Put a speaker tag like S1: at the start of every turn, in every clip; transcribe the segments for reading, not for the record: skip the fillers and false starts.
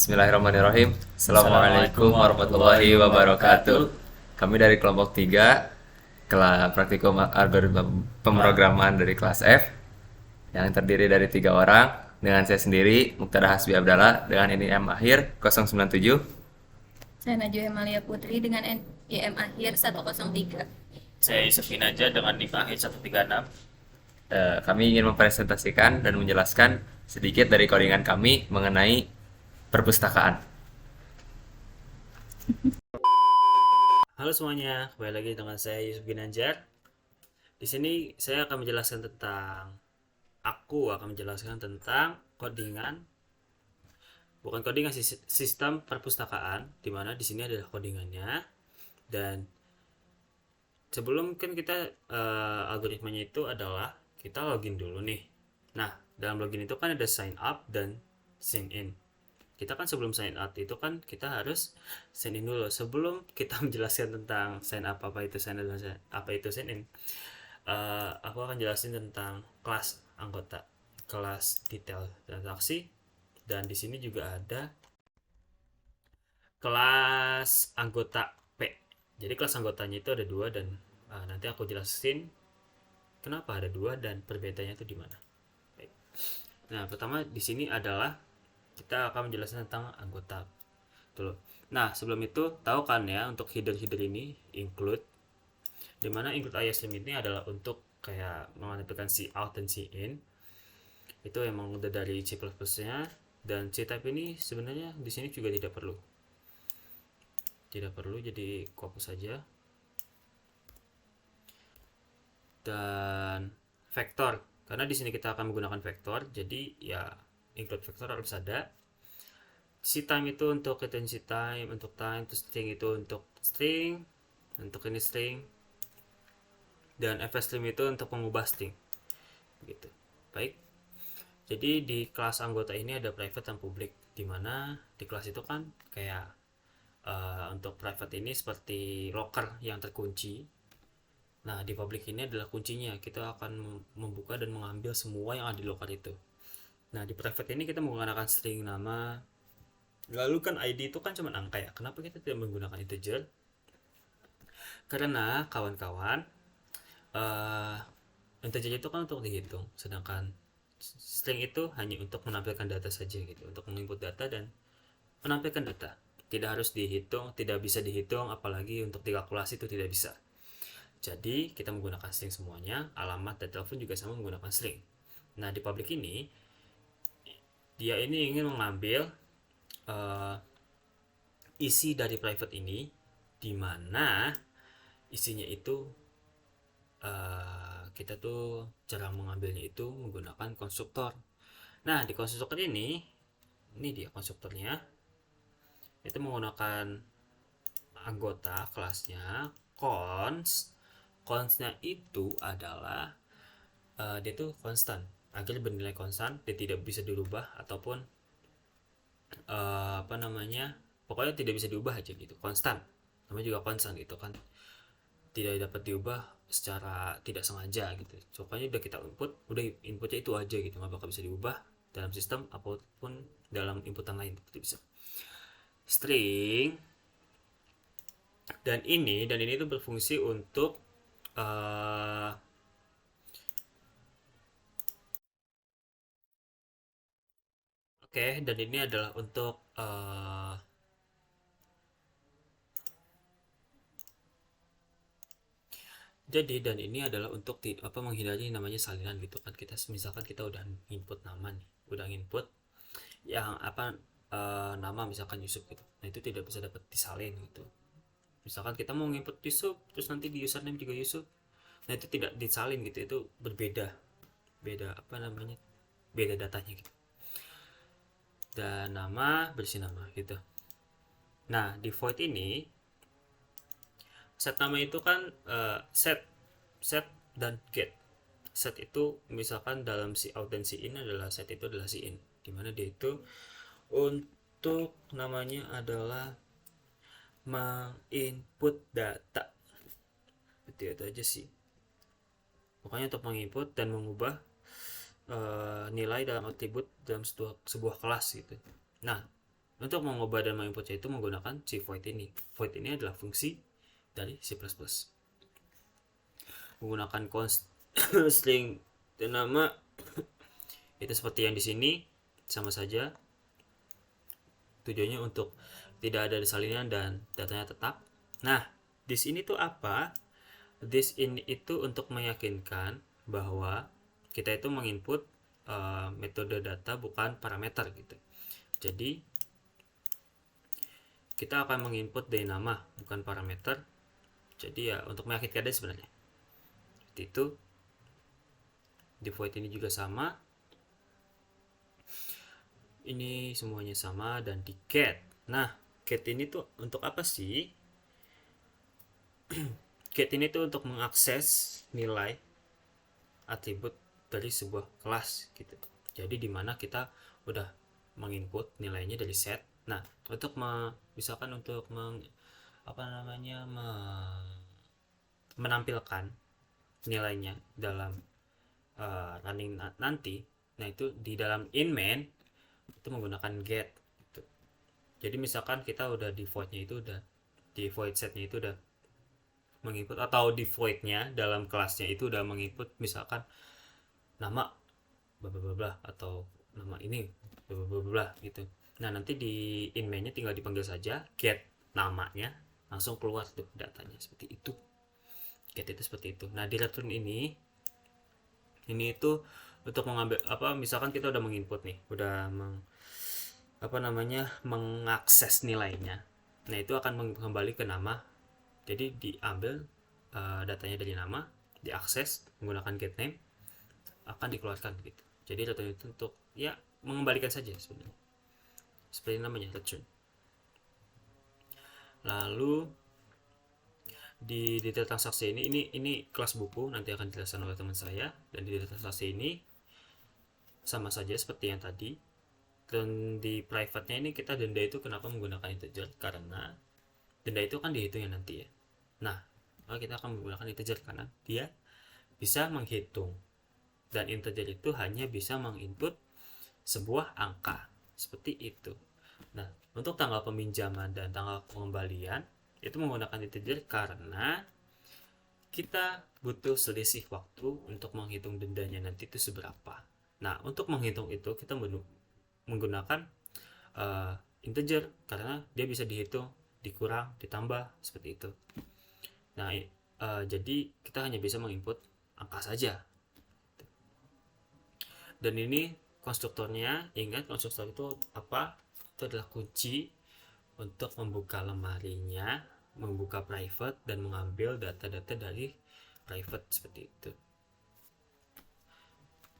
S1: Bismillahirrahmanirrahim. Assalamualaikum warahmatullahi wabarakatuh. Kami dari kelompok 3 kelas praktikum algoritma pemrograman dari kelas F yang terdiri dari 3 orang dengan saya sendiri Muqtada Hasbi Abdallah dengan NIM akhir 097.
S2: Saya Najwa Hemalia Putri dengan NIM akhir 103.
S3: Saya Yusuf Inaja dengan NIM akhir 136.
S1: Kami ingin mempresentasikan dan menjelaskan sedikit dari codingan kami mengenai perpustakaan.
S3: Halo semuanya, kembali lagi dengan saya Yusuf Ginanjar. Di sini saya akan menjelaskan tentang codingan, bukan codingan, sistem perpustakaan, di mana di sini adalah codingannya. Dan sebelum kan kita algoritmanya itu adalah kita login dulu nih. Nah, dalam login itu kan ada sign up dan sign in. Kita kan sebelum sign up itu kan kita harus sign in dulu. Sebelum kita menjelaskan tentang sign up, apa itu sign up dan apa itu sign in, aku akan jelasin tentang kelas anggota, kelas detail transaksi, dan di sini juga ada kelas anggota P. Jadi kelas anggotanya itu ada dua, dan nanti aku jelasin kenapa ada dua dan perbedaannya itu di mana. Nah, pertama di sini adalah kita akan menjelaskan tentang anggota dulu. Nah, sebelum itu tahu kan ya, untuk header ini include, dimana include ISM ini adalah untuk kayak mengaturkan si out dan si in. Itu emang udah dari C++ nya, dan C type ini sebenarnya di sini juga tidak perlu, jadi fokus saja. Dan vektor, karena di sini kita akan menggunakan vektor, jadi ya include vektor harus ada. Si time itu untuk retention time, untuk time, terus string itu untuk string, untuk ini string, dan fstream itu untuk mengubah string, begitu. Baik, jadi di kelas anggota ini ada private dan public, dimana di kelas itu kan kayak untuk private ini seperti locker yang terkunci. Nah, di public ini adalah kuncinya, kita akan membuka dan mengambil semua yang ada di locker itu. Nah, di private ini kita menggunakan string nama. Lalu kan ID itu kan cuma angka ya. Kenapa kita tidak menggunakan integer? Karena kawan-kawan, integer itu kan untuk dihitung, sedangkan string itu hanya untuk menampilkan data saja gitu, untuk menginput data dan menampilkan data. Tidak harus dihitung, tidak bisa dihitung, apalagi untuk dikalkulasi itu tidak bisa. Jadi kita menggunakan string semuanya, alamat dan telepon juga sama menggunakan string. Nah, di public ini dia ini ingin mengambil isi dari private ini, di mana isinya itu kita tuh cara mengambilnya itu menggunakan konstruktor. Nah, di konstruktor ini dia konstruktornya, itu menggunakan anggota kelasnya consnya itu adalah dia tuh konstan, agar bernilai konstan, dia tidak bisa dirubah ataupun apa namanya, pokoknya tidak bisa diubah aja gitu, konstan, namanya juga konstan gitu kan, tidak dapat diubah secara tidak sengaja gitu. Pokoknya udah kita input, udah inputnya itu aja gitu, nggak bakal bisa diubah dalam sistem apapun dalam inputan lain, tidak bisa. String dan ini itu berfungsi untuk oke, dan ini adalah untuk jadi dan ini adalah untuk menghindari namanya salinan gitu kan. Kita misalkan kita udah input nama nih, udah input yang nama misalkan Yusuf gitu, nah itu tidak bisa dapat disalin gitu. Misalkan kita mau input Yusuf, terus nanti di username juga Yusuf, nah itu tidak disalin gitu, itu berbeda, beda beda datanya gitu. Dan nama bersih nama gitu. Nah, di void ini set nama itu kan set dan get. Set itu misalkan dalam si out dan si in adalah, set itu adalah si in, dimana dia itu untuk namanya adalah menginput data, itu aja sih. Pokoknya untuk menginput dan mengubah nilai dalam atribut dalam sebuah kelas gitu. Nah, Untuk mengubah dan menginputnya itu menggunakan si void ini. Void ini adalah fungsi dari C++. Menggunakan const string dan nama itu seperti yang di sini, sama saja. Tujuannya untuk tidak ada salinan dan datanya tetap. Nah, this ini tuh apa? This ini itu untuk meyakinkan bahwa kita itu menginput metode data bukan parameter gitu. Jadi kita akan menginput dari nama bukan parameter. Jadi ya untuk meyakinkan dia sebenarnya. Seperti itu. Di void ini juga sama. Ini semuanya sama, dan di get. Nah, get ini tuh untuk apa sih? Get ini tuh untuk mengakses nilai atribut dari sebuah kelas gitu. Jadi dimana kita udah menginput nilainya dari set. Nah, untuk misalkan untuk menampilkan nilainya dalam running nanti, nah itu di dalam in main itu menggunakan get gitu. Jadi misalkan kita udah di voidnya itu udah di void setnya itu udah menginput, atau di voidnya dalam kelasnya itu udah menginput misalkan nama bla bla bla atau nama ini bla bla bla gitu. Nah, nanti di in mainnya tinggal dipanggil saja get namanya, langsung keluar tuh datanya seperti itu. Get itu seperti itu. Nah, di return ini itu untuk mengambil misalkan kita udah menginput nih, udah mengakses nilainya. Nah, itu akan kembali ke nama. Jadi diambil datanya dari nama, diakses menggunakan get name, akan dikeluarkan gitu. Jadi return itu untuk ya mengembalikan saja sebenarnya. Seperti namanya return. Lalu di detail transaksi ini kelas buku, nanti akan dijelaskan oleh teman saya. Dan di detail transaksi ini sama saja seperti yang tadi. Dan di private-nya ini kita denda itu kenapa menggunakan integer, karena denda itu kan dihitungnya nanti ya. Nah, kita akan menggunakan integer karena dia bisa menghitung, dan integer itu hanya bisa menginput sebuah angka seperti itu. Nah, untuk tanggal peminjaman dan tanggal pengembalian itu menggunakan integer karena kita butuh selisih waktu untuk menghitung dendanya nanti itu seberapa. Nah, untuk menghitung itu kita menggunakan integer karena dia bisa dihitung, dikurang, ditambah seperti itu. Nah, jadi kita hanya bisa menginput angka saja. Dan ini konstruktornya, ingat konstruktor itu apa? Itu adalah kunci untuk membuka lemarinya, membuka private, dan mengambil data-data dari private seperti itu.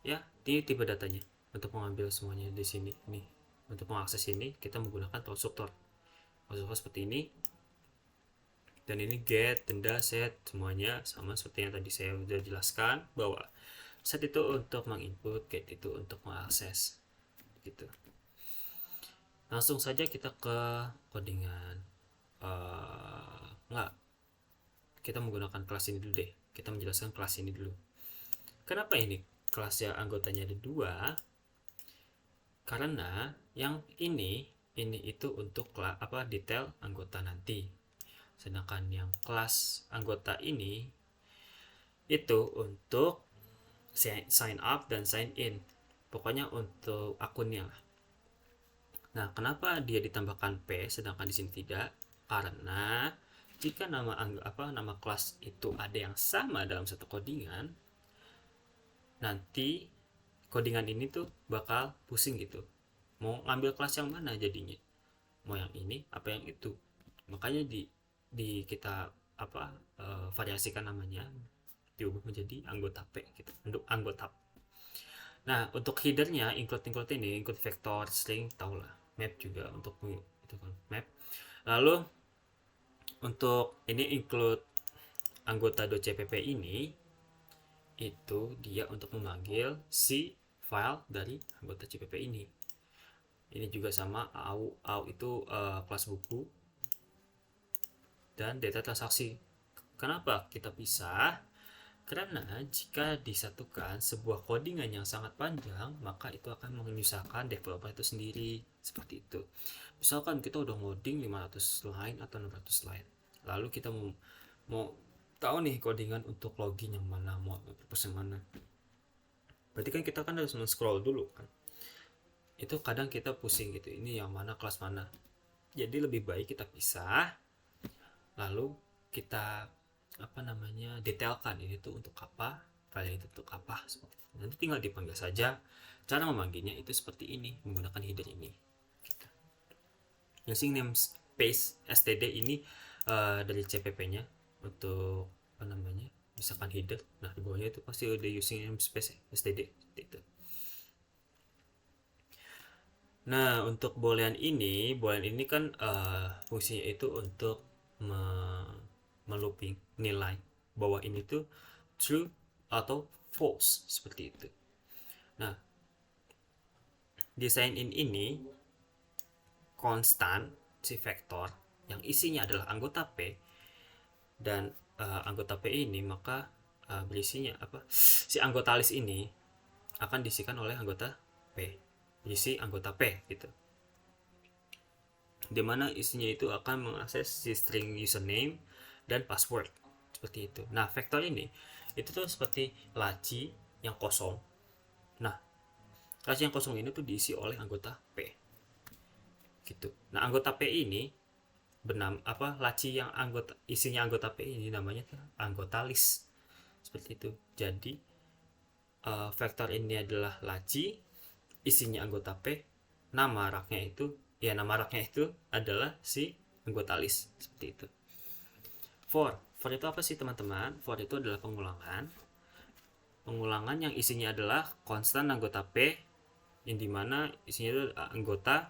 S3: Ya, ini tipe datanya. Untuk mengambil semuanya di sini nih, untuk mengakses ini kita menggunakan konstruktor seperti ini. Dan ini get, denda, set, semuanya sama seperti yang tadi saya sudah jelaskan, bahwa set itu untuk menginput, get itu untuk mengakses gitu. Langsung saja kita ke codingan. Kita menggunakan kelas ini dulu deh. Kita menjelaskan kelas ini dulu. Kenapa ini kelasnya anggotanya ada 2? Karena yang ini itu untuk detail anggota nanti. Sedangkan yang kelas anggota ini itu untuk sign up dan sign in. Pokoknya untuk akunnya lah. Nah, kenapa dia ditambahkan P sedangkan di sini tidak? Karena jika nama kelas itu ada yang sama dalam satu codingan, nanti codingan ini tuh bakal pusing gitu. Mau ngambil kelas yang mana jadinya? Mau yang ini apa yang itu? Makanya di kita variasikan namanya, diubah menjadi anggota P gitu, untuk anggota. Nah, untuk headernya include ini, include vektor, string, tahulah, map juga untuk itu kan map. Lalu untuk ini include anggota .cpp ini, itu dia untuk memanggil si file dari anggota cpp ini. Ini juga sama, au itu kelas buku dan data transaksi. Kenapa kita pisah? Karena jika disatukan sebuah codingan yang sangat panjang, maka itu akan menyusahkan developer itu sendiri. Seperti itu. Misalkan kita udah ngoding 500 line atau 600 line. Lalu kita mau tahu nih codingan untuk login yang mana, mau purpose yang mana. Berarti kan kita kan harus men-scroll dulu kan. Itu kadang kita pusing gitu, ini yang mana, kelas mana. Jadi lebih baik kita pisah, lalu kita detailkan ini tuh untuk apa, file itu untuk apa, seperti itu. Nanti tinggal dipanggil saja. Cara memanggilnya itu seperti ini, menggunakan header ini gitu. Using namespace std ini dari cpp nya untuk misalkan header. Nah di bawahnya itu pasti udah using namespace std gitu. Nah untuk boolean ini kan fungsinya itu untuk melooping nilai bahwa ini tuh true atau false, seperti itu. Nah di sign in ini konstan si vektor yang isinya adalah anggota P, dan anggota P ini maka berisinya si anggota list ini akan diisikan oleh anggota P, berisi anggota P gitu, dimana isinya itu akan mengakses si string username dan password, seperti itu. Nah vektor ini itu tuh seperti laci yang kosong. Nah laci yang kosong ini tuh diisi oleh anggota P gitu. Nah anggota P ini laci yang isinya anggota P ini namanya anggota list, seperti itu. Jadi vektor ini adalah laci, isinya anggota P, nama raknya itu adalah si anggota list, seperti itu. For itu apa sih teman-teman? For itu adalah pengulangan yang isinya adalah konstan anggota P, yang dimana isinya itu anggota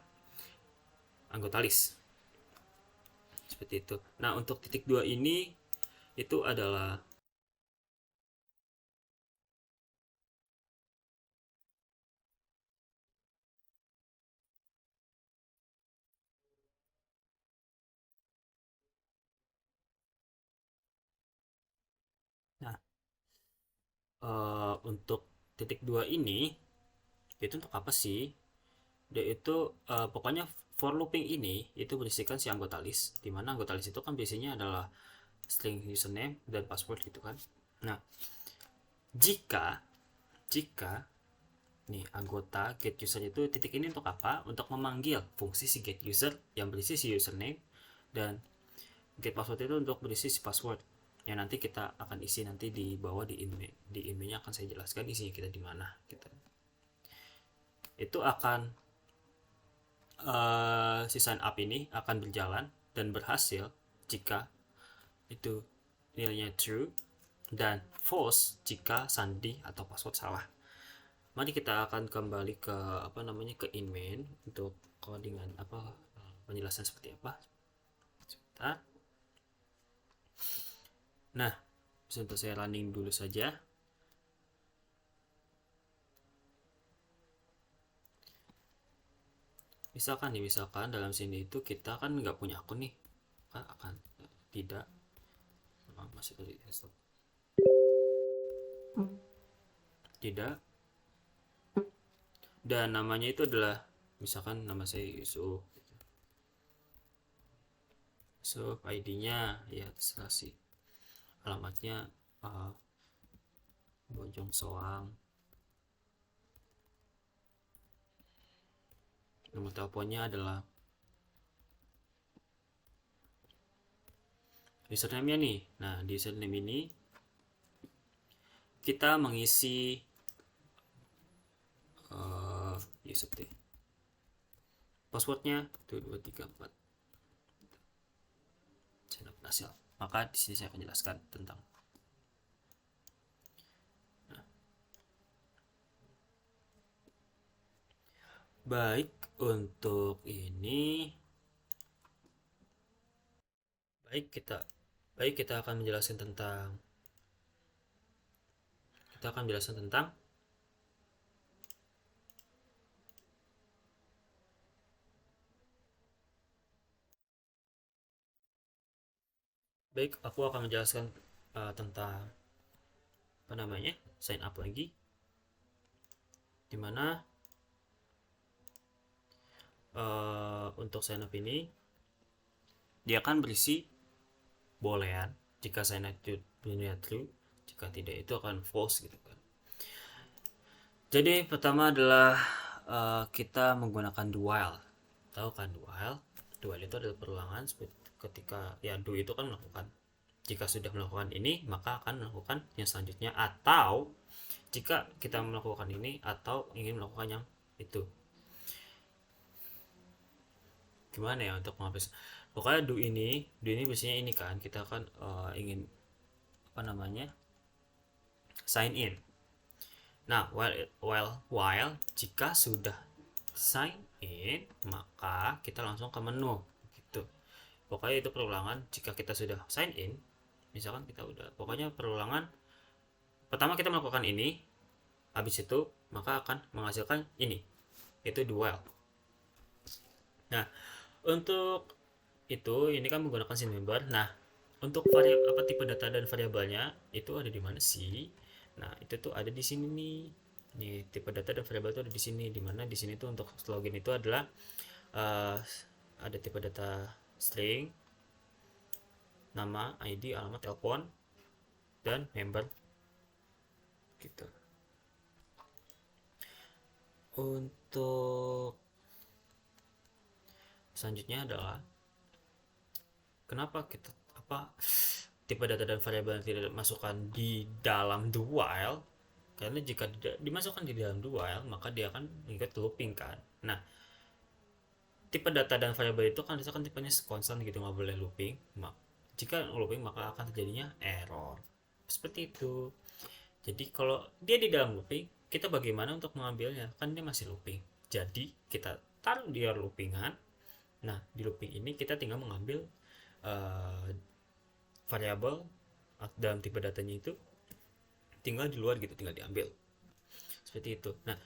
S3: list, seperti itu. Nah untuk titik 2 ini itu adalah untuk titik 2 ini itu untuk apa sih? Dia itu pokoknya for looping ini itu berisikan si anggota list, dimana anggota list itu kan biasanya adalah string username dan password gitu kan. Nah jika nih anggota get user itu titik ini untuk apa? Untuk memanggil fungsi si get user yang berisi si username, dan get password itu untuk berisi si password yang nanti kita akan isi nanti di bawah di emailnya akan saya jelaskan isinya kita di mana gitu. Itu akan si sign up ini akan berjalan dan berhasil jika itu nilainya true dan false jika sandi atau password salah. Mari kita akan kembali ke ke inmain untuk codingan penjelasan seperti apa. Sebentar. Nah, sebentar saya running dulu saja. Misalkan dalam sini itu kita kan nggak punya akun nih, akan tidak masih tadi tidak, dan namanya itu adalah misalkan nama saya Yusuf, ID-nya ya terserah sih, alamatnya Bojong Soang, nomor teleponnya adalah username-nya nih. Nah di username ini kita mengisi Yusuf deh, passwordnya 1234 saya berhasil. Maka di sini saya akan jelaskan tentang baik untuk ini. Kita akan menjelaskan tentang aku akan menjelaskan tentang sign up lagi, dimana untuk sign up ini dia akan berisi boolean. Jika sign up binary true, jika tidak itu akan false gitu kan. Jadi pertama adalah kita menggunakan do while. Tahu kan do while? Do while itu adalah perulangan ketika ya do itu kan melakukan. Jika sudah melakukan ini, maka akan melakukan yang selanjutnya, atau jika kita melakukan ini atau ingin melakukan yang itu. Gimana ya untuk menghapus? Pokoknya do ini biasanya ini kan kita kan ingin sign in. Nah, while jika sudah sign in, maka kita langsung ke menu gitu. Pokoknya itu perulangan. Jika kita sudah sign in, misalkan kita udah, pokoknya perulangan pertama kita melakukan ini, habis itu maka akan menghasilkan ini, itu do while. Nah, untuk itu ini kan menggunakan sin member. Nah, untuk tipe data dan variabelnya itu ada di mana sih? Nah, itu tuh ada di sini nih. Nih, tipe data dan variabel itu ada di sini. Dimana di sini tuh untuk login itu adalah ada tipe data string, nama, ID, alamat, telepon, dan member gitu. Untuk selanjutnya adalah kenapa kita tipe data dan variabel yang tidak dimasukkan di dalam do while, karena jika tidak dimasukkan di dalam do while maka dia akan mengikut looping kan. Nah, tipe data dan variabel itu kan misalkan tipenya konstan gitu, nggak boleh looping. Jika looping maka akan terjadinya error seperti itu. Jadi kalau dia di dalam looping, kita bagaimana untuk mengambilnya? Kan dia masih looping, jadi kita taruh dia loopingan. Nah, di looping ini kita tinggal mengambil variabel dalam tipe datanya itu tinggal di luar gitu, tinggal diambil seperti itu. Nah,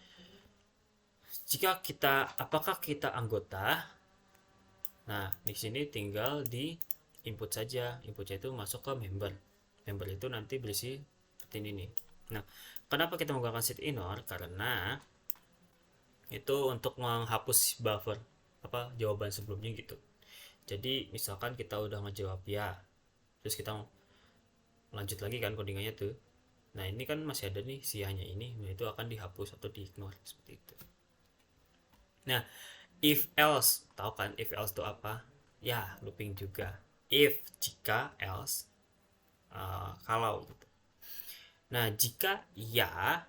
S3: jika apakah kita anggota, nah di sini tinggal di input saja. Inputnya itu masuk ke member itu nanti berisi seperti ini nih. Nah, kenapa kita menggunakan set ignore? Karena itu untuk menghapus buffer jawaban sebelumnya gitu. Jadi misalkan kita udah ngejawab ya, terus kita lanjut lagi kan codingannya tuh. Nah, ini kan masih ada nih si hanya ini, nah itu akan dihapus atau di ignore seperti itu. Nah, if else, tahu kan if else itu apa? Ya, looping juga. If, jika, else, kalau gitu. Nah, jika ya,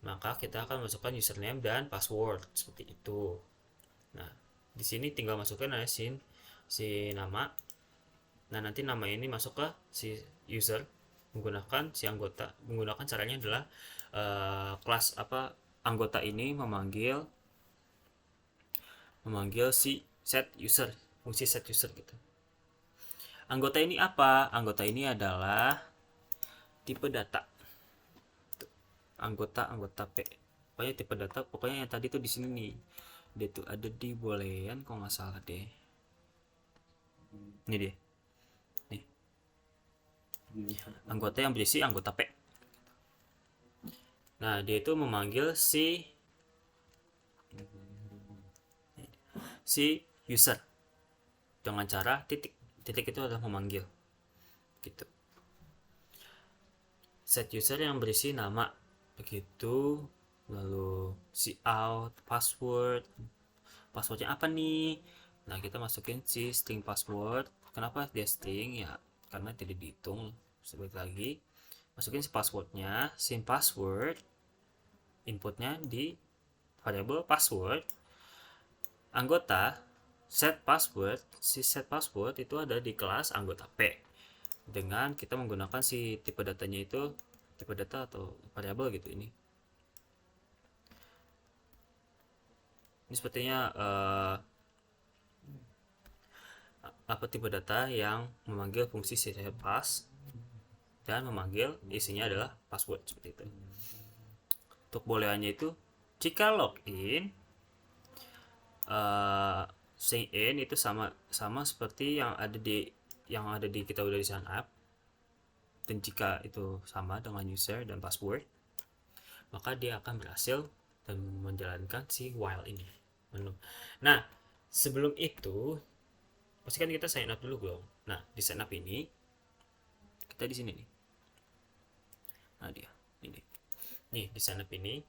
S3: maka kita akan masukkan username dan password seperti itu. Nah, di sini tinggal masukkan si nama. Nah, nanti nama ini masuk ke si user menggunakan si anggota. Menggunakan caranya adalah kelas anggota ini memanggil si set user, fungsi set user gitu. Anggota ini apa? Anggota ini adalah tipe data. Anggota P. Pokoknya tipe data, pokoknya yang tadi tuh di sini nih. Dia tuh ada di boolean kalau nggak salah deh. Ini dia. Nih. Anggota yang berisi anggota P. Nah, dia itu memanggil si user dengan cara titik itu adalah memanggil gitu. Set user yang berisi nama begitu, lalu si out, passwordnya apa nih? Nah, kita masukin si string password. Kenapa dia string? Ya karena tidak dihitung. Sebaik lagi masukin si passwordnya, sin password, inputnya di variabel password, anggota set password. Si set password itu ada di kelas anggota P dengan kita menggunakan si tipe datanya itu tipe data atau variabel gitu. Ini sepertinya tipe data yang memanggil fungsi set pass dan memanggil isinya adalah password seperti itu. Untuk booleannya itu jika login, sign in itu sama seperti yang ada di kita udah di sign up. dan jika itu sama dengan user dan password, maka dia akan berhasil dan menjalankan si while ini. Nah, sebelum itu pastikan kita sign up dulu dong. Nah, di sign up ini kita di sini nih. Nah, dia ini. Nih, di sign up ini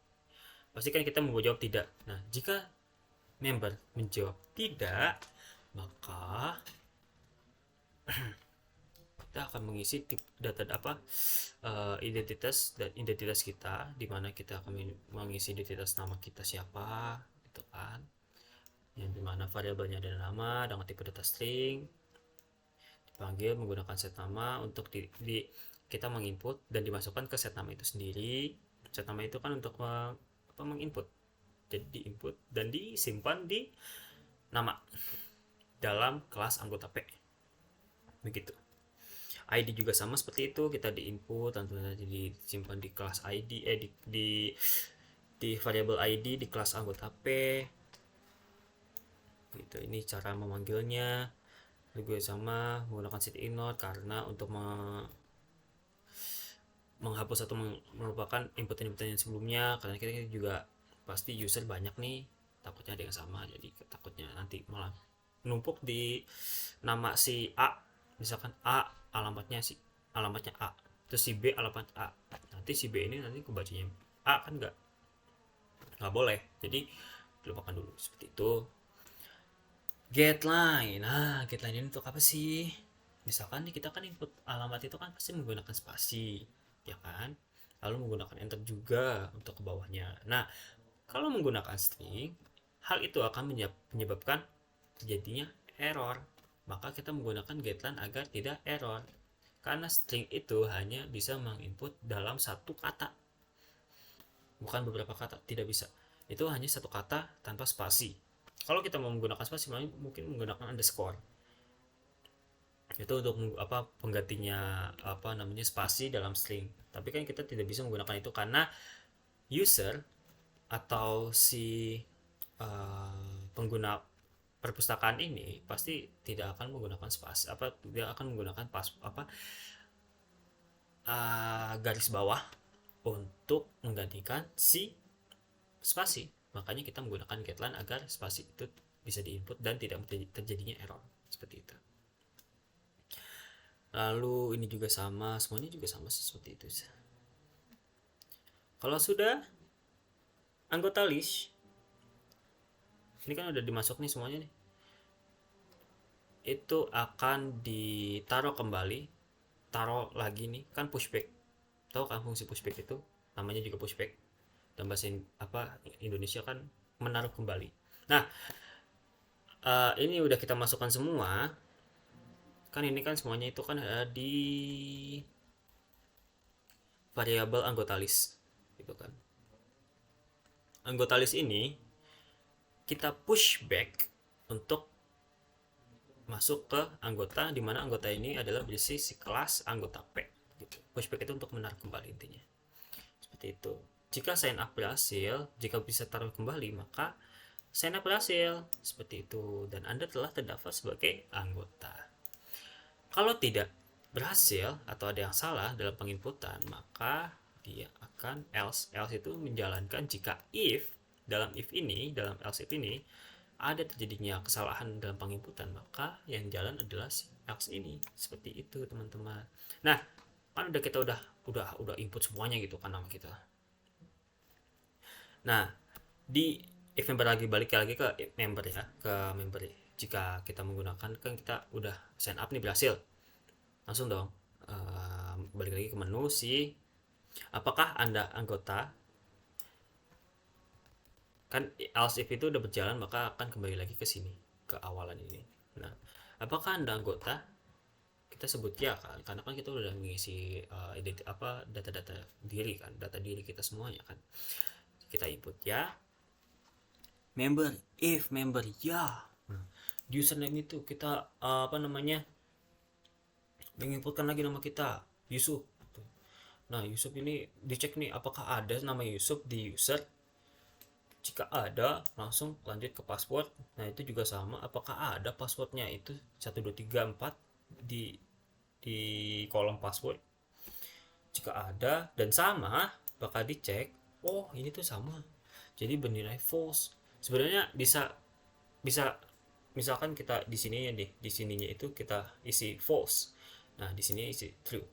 S3: pastikan kita menjawab tidak. Nah, jika member menjawab tidak, maka kita akan mengisi data identitas dan identitas kita, di mana kita akan mengisi identitas nama kita siapa gitu kan, yang dimana variabelnya ada nama dengan tipe data string, dipanggil menggunakan set nama untuk kita menginput dan dimasukkan ke set nama itu sendiri. Set nama itu kan untuk menginput, jadi diinput dan disimpan di nama dalam kelas anggota P, begitu. ID juga sama seperti itu, kita diinput dan disimpan di kelas ID di variabel ID di kelas anggota P gitu. Ini cara memanggilnya juga sama, menggunakan set ignore karena untuk menghapus atau melupakan input-input yang sebelumnya, karena kita juga pasti user banyak nih, takutnya ada yang sama, jadi takutnya nanti malah numpuk di nama si A, misalkan A alamatnya A, terus si B alamat A, nanti si B ini nanti kebacanya A, kan nggak boleh, jadi lupakan dulu seperti itu. Getline, nah getline ini untuk apa sih? Misalkan nih kita kan input alamat itu kan pasti menggunakan spasi, ya kan, lalu menggunakan enter juga untuk ke bawahnya. Nah, kalau menggunakan string, hal itu akan menyebabkan terjadinya error. Maka kita menggunakan getline agar tidak error, karena string itu hanya bisa menginput dalam satu kata, bukan beberapa kata, tidak bisa. Itu hanya satu kata tanpa spasi. Kalau kita mau menggunakan spasi, mungkin menggunakan underscore. Itu untuk penggantinya spasi dalam string. Tapi kan kita tidak bisa menggunakan itu karena user atau si pengguna perpustakaan ini pasti tidak akan menggunakan spasi, tidak akan menggunakan garis bawah untuk menggantikan si spasi. Makanya kita menggunakan getline agar spasi itu bisa diinput dan tidak terjadinya error seperti itu. Lalu ini juga sama, semuanya juga sama sih seperti itu. Kalau sudah anggota list, ini kan udah dimasuk nih semuanya nih, itu akan ditaruh kembali, taruh lagi nih kan pushback. Tahu kan fungsi pushback itu? Namanya juga pushback. Dan bahasa Indonesia kan menaruh kembali. Nah, ini udah kita masukkan semua. Kan ini kan semuanya itu kan ada di variabel anggota list gitu kan. Anggota list ini kita push back untuk masuk ke anggota, di mana anggota ini adalah berisi si kelas anggota P gitu. Pushback itu untuk menaruh kembali intinya seperti itu. Jika sign up berhasil, jika bisa taruh kembali, maka sign up berhasil seperti itu dan Anda telah terdaftar sebagai anggota. Kalau tidak berhasil atau ada yang salah dalam penginputan, maka dia akan else itu menjalankan jika dalam else if ini ada terjadinya kesalahan dalam penginputan, maka yang jalan adalah si else ini. Seperti itu teman-teman. Nah, kan kita udah input semuanya gitu kan nama kita. Nah, di if member balik lagi ke member ya, jika kita menggunakan, kan kita udah sign up nih berhasil, langsung dong balik lagi ke menu apakah Anda anggota. Kan else if itu udah berjalan, maka akan kembali lagi ke sini, ke awalan ini. Nah, apakah Anda anggota? Kita sebut ya kan, karena kan kita udah mengisi data-data diri kan, data diri kita semuanya kan. Kita input ya. Member, if member ya. Di username itu kita menginputkan lagi nama kita, Yusuf. Nah, Yusuf ini dicek nih apakah ada nama Yusuf di user. Jika ada, langsung lanjut ke password. Nah, itu juga sama, apakah ada passwordnya itu 1234 di kolom password. Jika ada dan sama, bakal dicek, oh ini tuh sama, jadi bernilai false. Sebenarnya bisa bisa misalkan kita di sini ya deh, di sininya itu kita isi false, nah di sini isi true.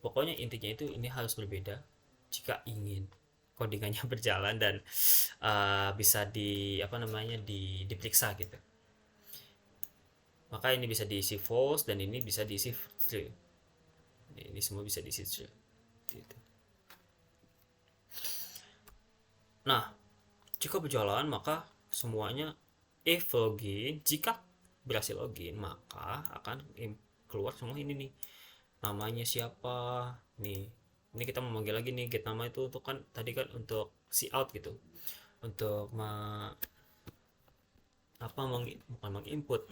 S3: Pokoknya intinya itu ini harus berbeda jika ingin codingannya berjalan dan bisa di apa namanya diperiksa gitu. Maka ini bisa diisi false dan ini bisa diisi true. Ini semua bisa diisi true gitu. Nah, jika berjalan maka semuanya if login, jika berhasil login maka akan keluar semua ini nih, namanya siapa nih. Ini kita memanggil lagi nih get nama itu untuk kan tadi kan untuk si out gitu, untuk bukan menginput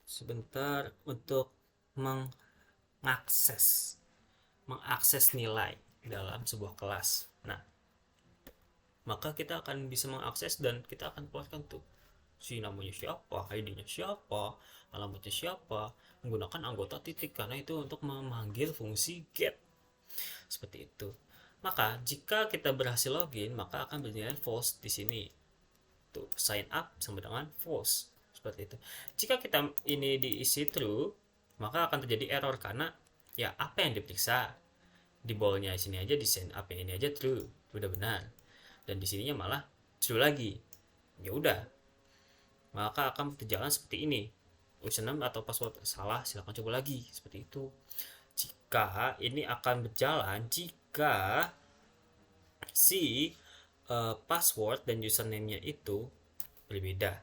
S3: sebentar, untuk mengakses nilai dalam sebuah kelas. Nah, maka kita akan bisa mengakses dan kita akan keluarkan tuh si namanya siapa, ID-nya siapa, alamatnya siapa, menggunakan anggota titik karena itu untuk memanggil fungsi get. Seperti itu. Maka jika kita berhasil login, maka akan bernilai false di sini. Tuh, sign up sama dengan false. Seperti itu. Jika kita ini diisi true, maka akan terjadi error karena ya apa yang diperiksa di bawahnya sini aja, di sign up yang ini aja true, udah benar. Dan di sininya malah true lagi. Ya udah. Maka akan berjalan seperti ini. Username atau password salah, silakan coba lagi seperti itu. Jika ini akan berjalan jika si password dan username-nya itu berbeda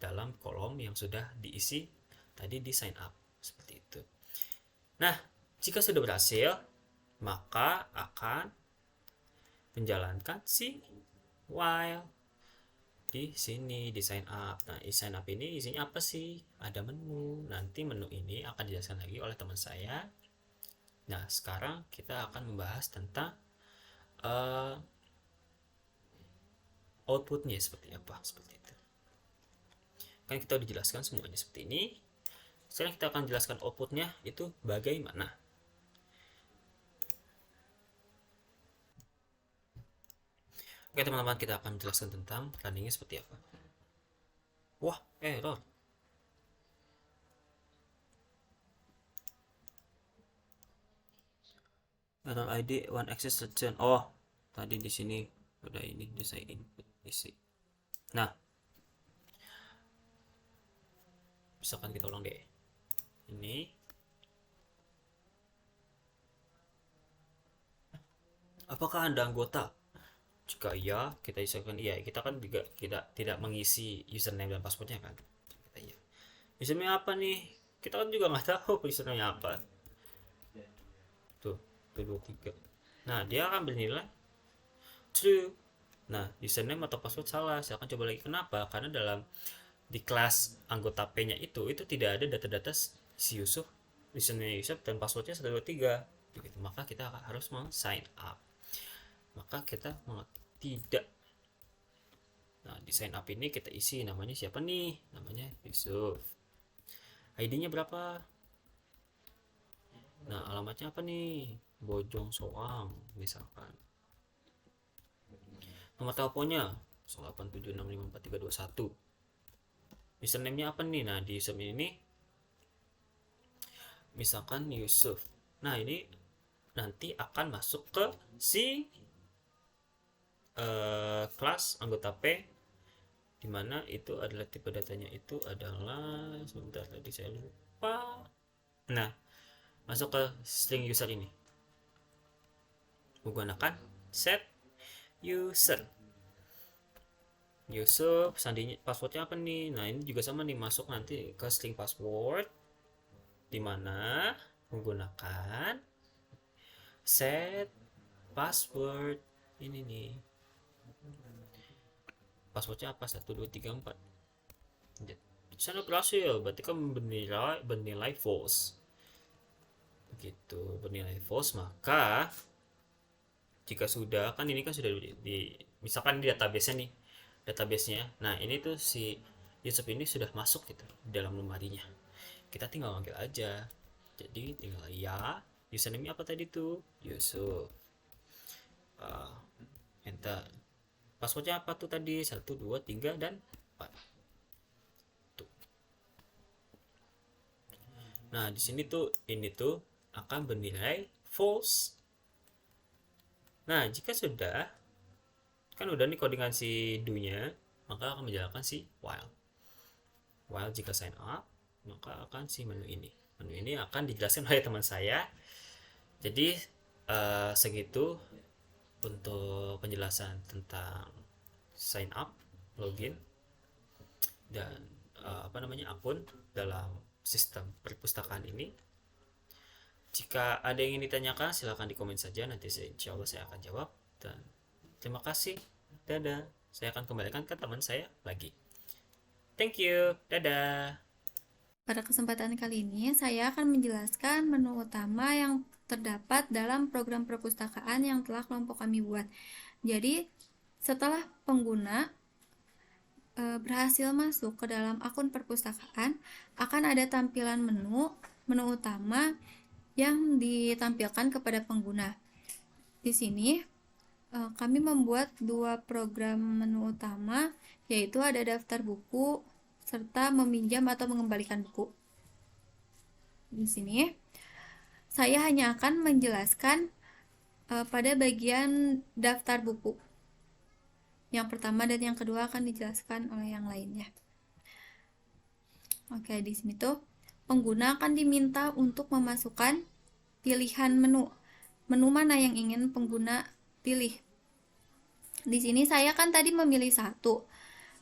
S3: dalam kolom yang sudah diisi tadi di sign up seperti itu. Nah, jika sudah berhasil, maka akan menjalankan si while di sini di sign up. Nah, di sign up ini isinya apa sih? Ada menu. Nanti menu ini akan dijelaskan lagi oleh teman saya. Nah, sekarang kita akan membahas tentang outputnya seperti apa, seperti itu. Kan kita udah jelaskan semuanya seperti ini. Sekarang kita akan jelaskan outputnya itu bagaimana. Oke teman-teman, kita akan menjelaskan tentang runningnya seperti apa. Wah, error. Error ID one access return. Oh, tadi di sini udah ini udah saya input isi. Nah, misalkan kita ulang deh. Ini apakah Anda anggota? Jika iya, kita isikan iya. Kita kan juga tidak mengisi username dan passwordnya kan. Kita iya. Username apa nih? Kita kan juga nggak tahu username apa. Tuh, 23. Nah, dia akan bernilai true. Nah, username atau password salah. Silakan coba lagi. Kenapa? Karena di kelas anggota P-nya itu tidak ada data-data si Yusuf, username Yusuf dan passwordnya 123. Begitu. Maka kita harus sign up. Maka kita tidak. Nah, di sign up ini kita isi namanya siapa nih? Namanya Yusuf. ID-nya berapa? Nah, alamatnya apa nih? Bojong Soang misalkan. Nomor teleponnya 08765431. Username-nya apa nih? Nah, di username ini misalkan Yusuf. Nah, ini nanti akan masuk ke si kelas anggota P, dimana itu adalah tipe datanya itu adalah sebentar tadi saya lupa. Nah, masuk ke string user ini menggunakan set user. Yusuf, sandinya passwordnya apa nih? Nah, ini juga sama nih, masuk nanti ke string password dimana menggunakan set password ini nih. Passwordnya apa? 1234. Sana berhasil, berarti kan bernilai false. Begitu, bernilai false. Maka jika sudah, kan ini kan sudah misalkan di database-nya nih, database-nya. Nah, ini tuh si Yusuf ini sudah masuk gitu di dalam lemarinya. Kita tinggal manggil aja. Jadi tinggal ya Username apa tadi tuh? Yusuf. Enter. Passwordnya apa tuh tadi? 1, 2, 3, dan 4. Tuh. Nah, di sini tuh ini tuh akan bernilai false. Nah, jika sudah, kan udah nih codingan si do-nya, maka akan menjalankan si while. While jika sign up, maka akan si menu ini. Menu ini akan dijelaskan oleh teman saya. Jadi segitu untuk penjelasan tentang sign up, login, dan akun dalam sistem perpustakaan ini. Jika ada yang ingin ditanyakan, silahkan di komen saja. Nanti insya Allah saya akan jawab. Dan terima kasih. Dadah. Saya akan kembalikan ke teman saya lagi. Thank you. Dadah.
S2: Pada kesempatan kali ini, saya akan menjelaskan menu utama yang terdapat dalam program perpustakaan yang telah kelompok kami buat. Jadi, setelah pengguna berhasil masuk ke dalam akun perpustakaan, akan ada tampilan menu utama yang ditampilkan kepada pengguna. Di sini, kami membuat 2 program menu utama, yaitu ada daftar buku serta meminjam atau mengembalikan buku. Di sini saya hanya akan menjelaskan pada bagian daftar buku. Yang pertama dan yang kedua akan dijelaskan oleh yang lainnya. Oke, di sini tuh pengguna akan diminta untuk memasukkan pilihan menu. Menu mana yang ingin pengguna pilih. Di sini saya kan tadi memilih 1.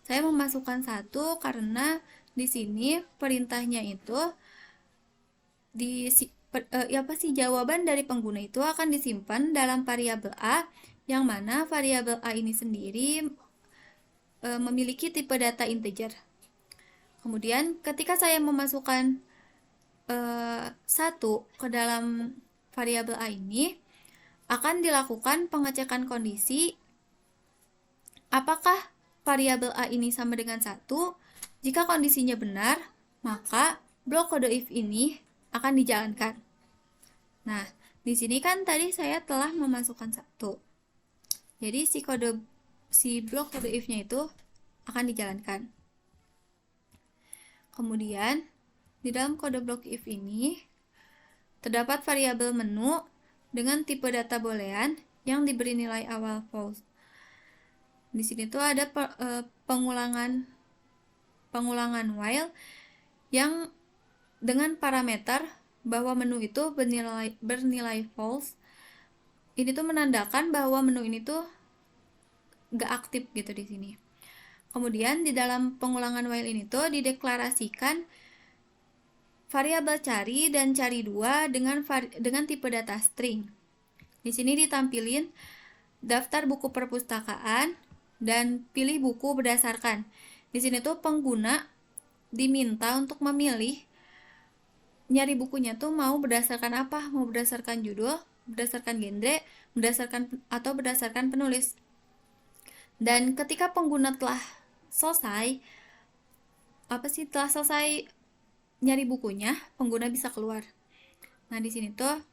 S2: Saya memasukkan 1 karena di sini perintahnya itu jawaban dari pengguna itu akan disimpan dalam variabel A, yang mana variabel A ini sendiri memiliki tipe data integer. Kemudian ketika saya memasukkan 1 ke dalam variabel A ini, akan dilakukan pengecekan kondisi apakah variabel A ini sama dengan 1. Jika kondisinya benar, maka blok kode if ini akan dijalankan. Nah, di sini kan tadi saya telah memasukkan 1. Jadi si blok kode if-nya itu akan dijalankan. Kemudian, di dalam kode blok if ini terdapat variabel menu dengan tipe data boolean yang diberi nilai awal false. Di sini tuh ada pengulangan while yang dengan parameter bahwa menu itu bernilai false. Ini tuh menandakan bahwa menu ini tuh gak aktif gitu di sini. Kemudian di dalam pengulangan while ini tuh dideklarasikan variabel cari dan cari 2 dengan tipe data string. Di sini ditampilin daftar buku perpustakaan dan pilih buku berdasarkan. Di sini tuh pengguna diminta untuk memilih nyari bukunya tuh mau berdasarkan apa? Mau berdasarkan judul, berdasarkan genre, berdasarkan penulis. Dan ketika pengguna telah selesai nyari bukunya, pengguna bisa keluar. Nah, di sini tuh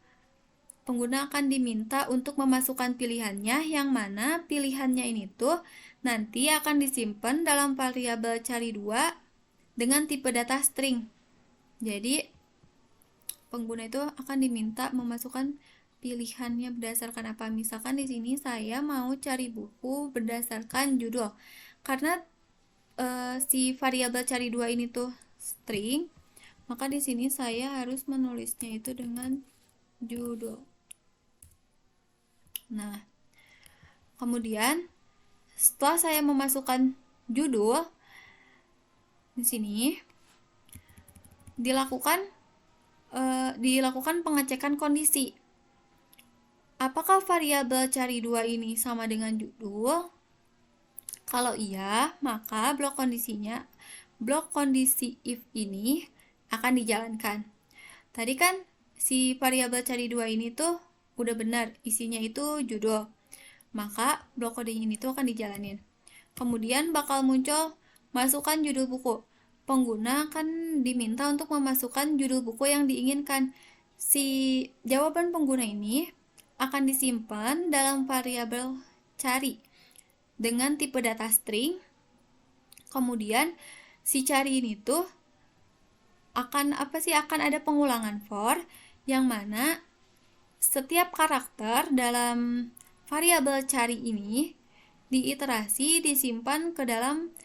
S2: pengguna akan diminta untuk memasukkan pilihannya, yang mana pilihannya ini tuh nanti akan disimpan dalam variabel cari 2 dengan tipe data string. Jadi pengguna itu akan diminta memasukkan pilihannya berdasarkan apa. Misalkan di sini saya mau cari buku berdasarkan judul. Karena si variabel cari 2 ini tuh string, maka di sini saya harus menulisnya itu dengan judul. Nah, kemudian setelah saya memasukkan judul, di sini dilakukan pengecekan kondisi. Apakah variabel cari 2 ini sama dengan judul? Kalau iya, maka blok kondisi if ini akan dijalankan. Tadi kan si variabel cari 2 ini tuh udah benar, isinya itu judul. Maka blok kode ini tuh akan dijalanin. Kemudian bakal muncul masukkan judul buku. Pengguna akan diminta untuk memasukkan judul buku yang diinginkan. si jawaban pengguna ini akan disimpan dalam variabel cari dengan tipe data string. Kemudian si cari ini tuh akan ada pengulangan for yang mana setiap karakter dalam variabel cari ini diiterasi disimpan ke dalam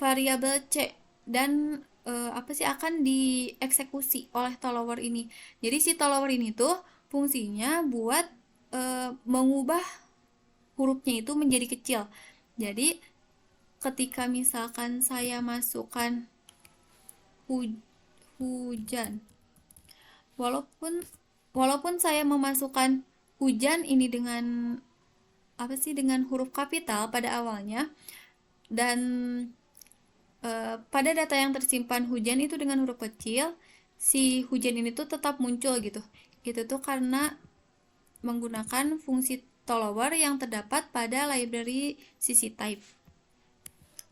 S2: variabel c dan akan dieksekusi oleh tolower ini. Jadi si tolower ini tuh fungsinya buat mengubah hurufnya itu menjadi kecil. Jadi ketika misalkan saya masukkan hujan, walaupun saya memasukkan hujan ini dengan dengan huruf kapital pada awalnya, dan pada data yang tersimpan hujan itu dengan huruf kecil, si hujan ini tuh tetap muncul gitu. Itu tuh karena menggunakan fungsi tolower yang terdapat pada library CC_type.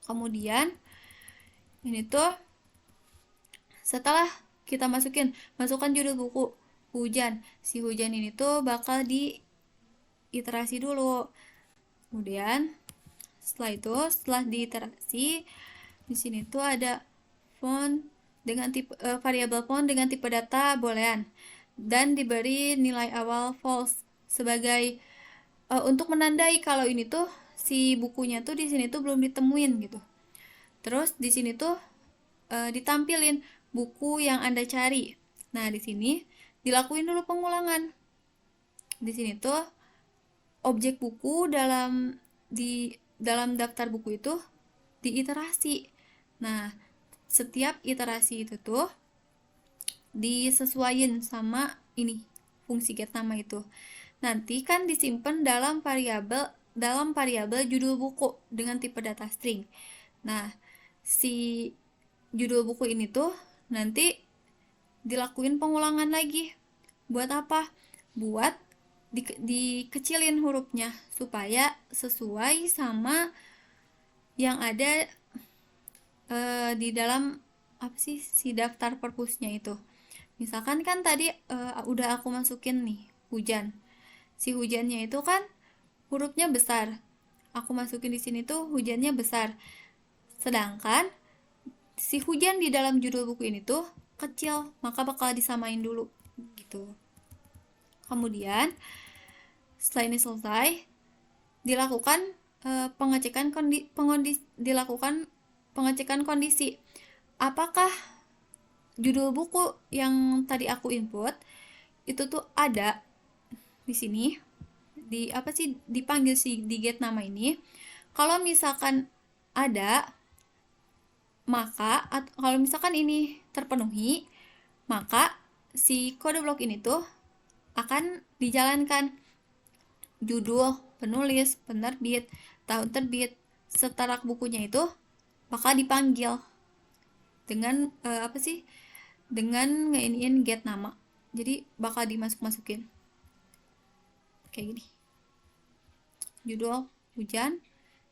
S2: Kemudian ini tuh setelah kita masukkan judul buku hujan, si hujan ini tuh bakal diiterasi dulu. Kemudian setelah diiterasi, di sini tuh ada font dengan tipe variabel font dengan tipe data boolean dan diberi nilai awal false sebagai untuk menandai kalau ini tuh si bukunya tuh di sini tuh belum ditemuin gitu. Terus di sini tuh ditampilin buku yang Anda cari. Nah, di sini dilakuin dulu pengulangan. Di sini tuh objek buku dalam daftar buku itu diiterasi. Nah, setiap iterasi itu tuh disesuaiin sama ini fungsi get nama itu. Nanti kan disimpan dalam variabel judul buku dengan tipe data string. Nah, si judul buku ini tuh nanti dilakuin pengulangan lagi. Buat apa? Buat dikecilin hurufnya supaya sesuai sama yang ada di dalam si daftar perpusnya itu. Misalkan kan tadi udah aku masukin nih hujan. Si hujannya itu kan hurufnya besar. Aku masukin di sini tuh hujannya besar. Sedangkan si hujan di dalam judul buku ini tuh kecil, maka bakal disamain dulu gitu. Kemudian setelah ini selesai, dilakukan pengecekan kondisi. Apakah judul buku yang tadi aku input itu tuh ada di sini dipanggil di get nama ini. Kalau misalkan ada, maka kalau misalkan ini terpenuhi, maka si kode blok ini tuh akan dijalankan. Judul, penulis, penerbit, tahun terbit, seterak bukunya itu bakal dipanggil dengan dengan ngeiniin get nama. Jadi bakal dimasukin kayak gini. Judul hujan,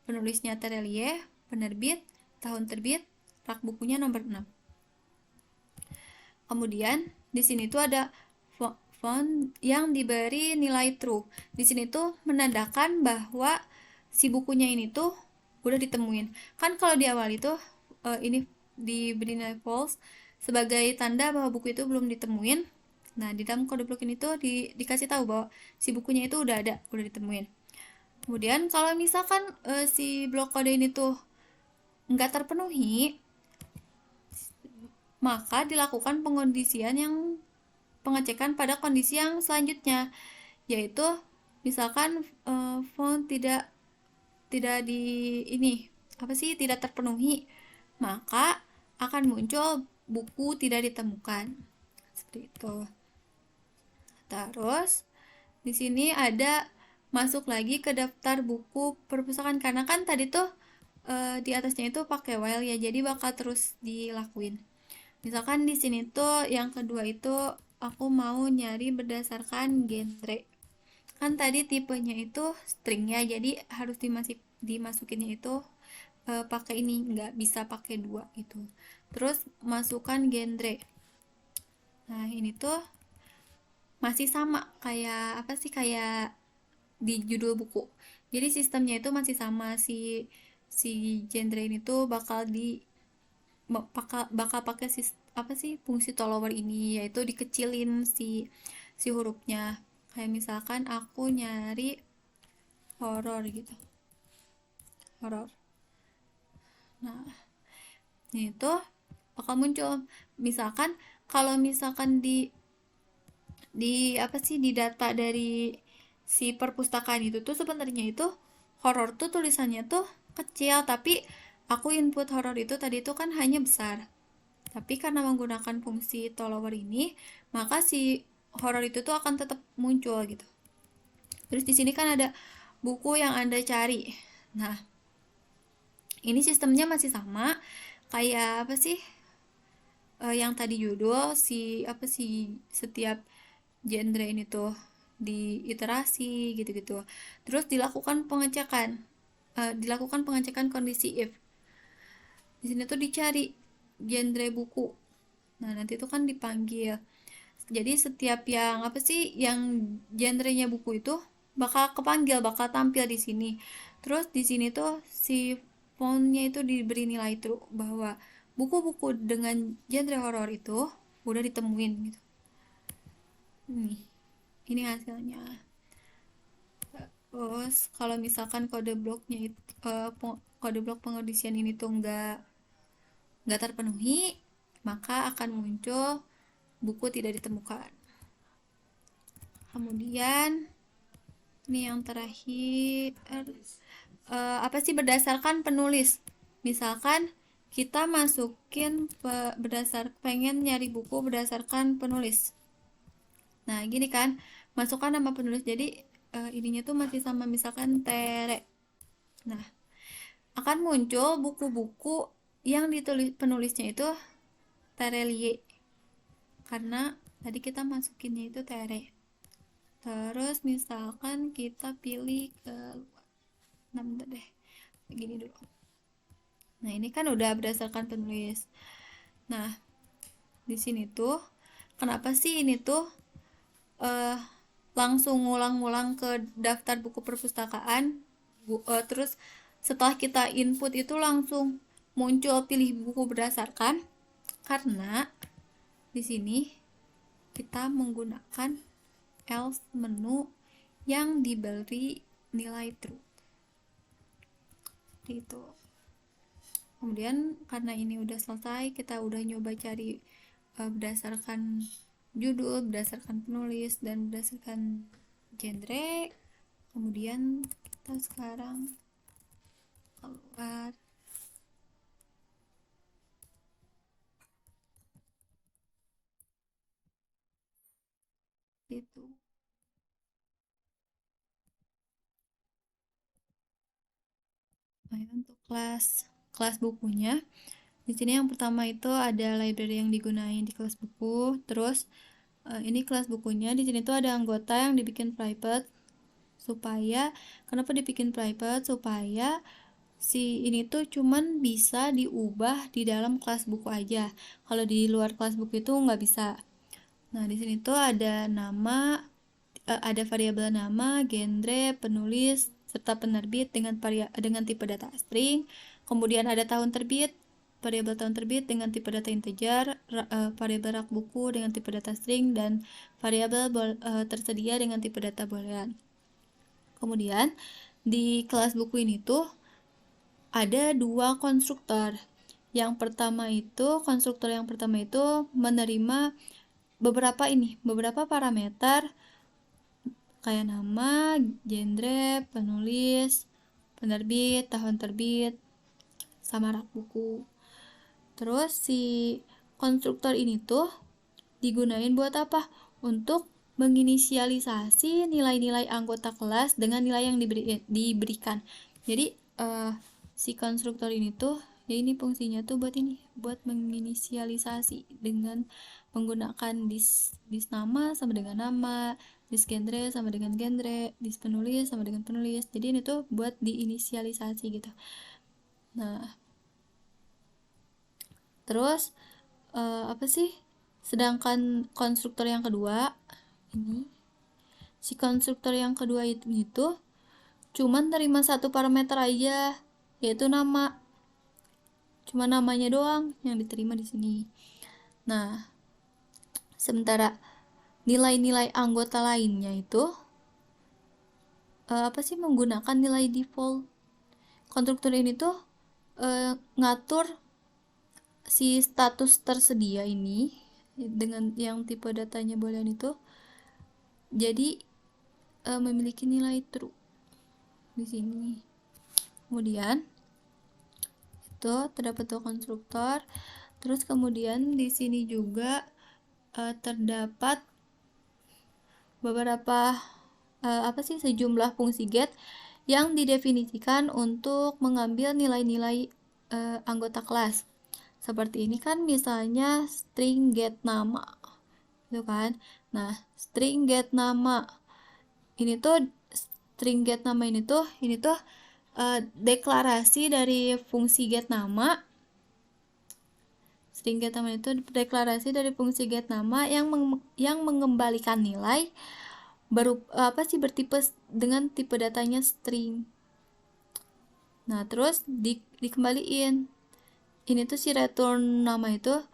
S2: penulisnya Terelie, penerbit, tahun terbit, rak bukunya nomor 6. Kemudian di sini tuh ada font yang diberi nilai true. Di sini tuh menandakan bahwa si bukunya ini tuh udah ditemuin. Kan kalau di awal itu ini diberi nilai false sebagai tanda bahwa buku itu belum ditemuin. Nah, di dalam kode blok ini tuh dikasih tahu bahwa si bukunya itu udah ditemuin. Kemudian kalau misalkan si blok kode ini tuh nggak terpenuhi, maka dilakukan pengecekan pada kondisi yang selanjutnya, yaitu misalkan font tidak terpenuhi, maka akan muncul buku tidak ditemukan seperti itu. Terus di sini ada masuk lagi ke daftar buku perpustakaan, karena kan tadi tuh di atasnya itu pakai while ya, jadi bakal terus dilakuin. Misalkan di sini tuh yang kedua itu aku mau nyari berdasarkan genre. Kan tadi tipenya itu string ya, jadi harus dimasukinnya itu pakai ini, nggak bisa pakai 2 gitu. Terus masukkan genre. Nah, ini tuh masih sama kayak apa sih, kayak di judul buku. Jadi sistemnya itu masih sama, si si genre ini tuh bakal pakai apa sih, fungsi follower ini, yaitu dikecilin si hurufnya. Kayak misalkan aku nyari horor gitu, horor. Nah, itu bakal muncul. Misalkan kalau misalkan di apa sih, di data dari si perpustakaan itu tuh sebenarnya itu horor tuh tulisannya tuh kecil, tapi aku input horor itu tadi itu kan hanya besar. Tapi karena menggunakan fungsi follower ini, maka si horor itu tuh akan tetap muncul gitu. Terus di sini kan ada buku yang Anda cari. Nah, ini sistemnya masih sama kayak apa sih? Yang tadi judul si apa sih, setiap genre ini tuh diiterasi gitu-gitu. Terus dilakukan pengecekan kondisi if. Di sini tuh dicari genre buku. Nah, nanti itu kan dipanggil. Jadi setiap yang apa sih, yang genrenya buku itu bakal kepanggil, bakal tampil di sini. Terus di sini tuh si fontnya itu diberi nilai true, bahwa buku-buku dengan genre horor itu udah ditemuin gitu. Ini hasilnya. Terus kalau misalkan kode blok pengondisian ini tuh nggak terpenuhi, maka akan muncul buku tidak ditemukan. Kemudian ini yang terakhir, apa sih, berdasarkan penulis. Misalkan kita pengen nyari buku berdasarkan penulis. Nah, gini kan, masukkan nama penulis. Jadi ininya tuh masih sama, misalkan Tere. Nah, akan muncul buku-buku yang ditulis penulisnya itu Terelie, karena tadi kita masukinnya itu Tere. Terus misalkan kita pilih ke nah, bentar deh, gini dulu. Nah, ini kan udah berdasarkan penulis. Nah, di sini tuh kenapa sih ini tuh eh langsung ngulang-ngulang ke daftar buku perpustakaan, terus setelah kita input itu langsung muncul pilih buku berdasarkan, karena di sini kita menggunakan else menu yang diberi nilai true itu. Kemudian karena ini udah selesai, kita udah nyoba cari berdasarkan judul, berdasarkan penulis, dan berdasarkan genre. Kemudian kita sekarang keluar itu. Nah, untuk kelas bukunya, di sini yang pertama itu ada library yang digunain di kelas buku. Terus ini kelas bukunya, di sini tuh ada anggota yang dibikin private, supaya kenapa dibikin private, supaya si ini tuh cuman bisa diubah di dalam kelas buku aja. Kalau di luar kelas buku itu nggak bisa. Nah, di sini tuh ada ada variabel nama, genre, penulis, serta penerbit dengan tipe data string. Kemudian ada tahun terbit, variabel tahun terbit dengan tipe data integer, variabel rak buku dengan tipe data string, dan variabel tersedia dengan tipe data boolean. Kemudian di kelas buku ini tuh ada dua konstruktor. Konstruktor yang pertama itu menerima beberapa parameter kayak nama, genre, penulis, penerbit, tahun terbit, sama rak buku. Terus si konstruktor ini tuh digunain buat apa? Untuk menginisialisasi nilai-nilai anggota kelas dengan nilai yang diberikan. Jadi si konstruktor ini tuh, ya ini fungsinya tuh buat menginisialisasi dengan menggunakan dis nama sama dengan nama, dis genre sama dengan genre, dis penulis sama dengan penulis. Jadi ini tuh buat diinisialisasi gitu. Nah, terus apa sih? Sedangkan konstruktor yang kedua ini si konstruktor yang kedua itu cuman terima satu parameter aja, yaitu nama. Cuma namanya doang yang diterima di sini. Nah, sementara nilai-nilai anggota lainnya itu menggunakan nilai default. Konstruktor ini tuh ngatur si status tersedia ini dengan yang tipe datanya boolean itu jadi memiliki nilai true di sini. Kemudian itu terdapat dua konstruktor. Terus kemudian di sini juga terdapat beberapa sejumlah fungsi get yang didefinisikan untuk mengambil nilai-nilai anggota kelas. Seperti ini kan misalnya string get nama. Gitu kan? Nah, string get nama ini tuh deklarasi dari fungsi get nama. String get nama itu deklarasi dari fungsi get nama yang mengembalikan nilai bertipe dengan tipe datanya string. Nah, terus dikembaliin. Ini tuh si return nama itu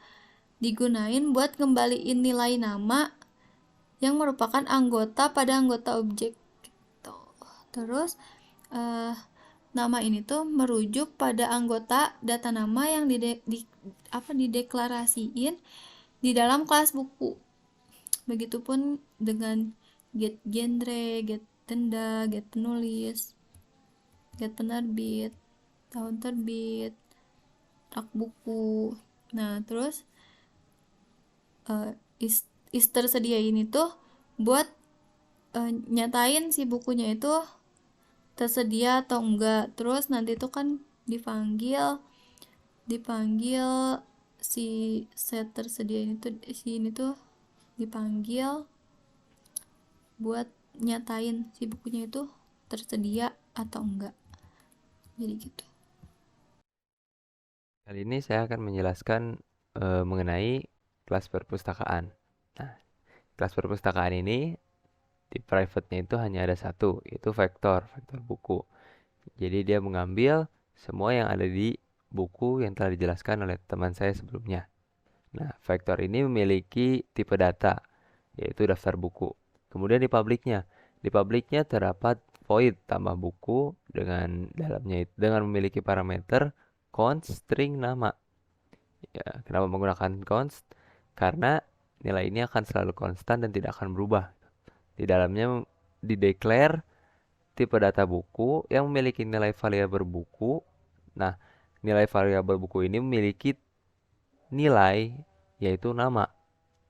S2: digunain buat ngembaliin nilai nama yang merupakan anggota pada anggota objek gitu. Terus nama ini tuh merujuk pada anggota data nama yang dideklarasiin di dalam kelas buku. Begitupun dengan get genre, get tanda, get penulis, get penerbit, tahun terbit, rak buku. Nah, terus is tersedia ini tuh buat nyatain si bukunya itu tersedia atau enggak. Terus nanti tuh kan dipanggil si set tersedia ini tuh dipanggil buat nyatain si bukunya itu tersedia atau enggak. Jadi gitu.
S1: Kali ini saya akan menjelaskan mengenai kelas perpustakaan. Nah, kelas perpustakaan ini di private-nya itu hanya ada satu, yaitu vektor buku. Jadi dia mengambil semua yang ada di buku yang telah dijelaskan oleh teman saya sebelumnya. Nah, vektor ini memiliki tipe data, yaitu daftar buku. Kemudian di publiknya terdapat void tambah buku dengan memiliki parameter const string nama. Ya, kenapa menggunakan const? Karena nilai ini akan selalu konstan dan tidak akan berubah. Di dalamnya dideklar tipe data buku yang memiliki nilai variabel buku. Nah, nilai variabel buku ini memiliki nilai yaitu nama.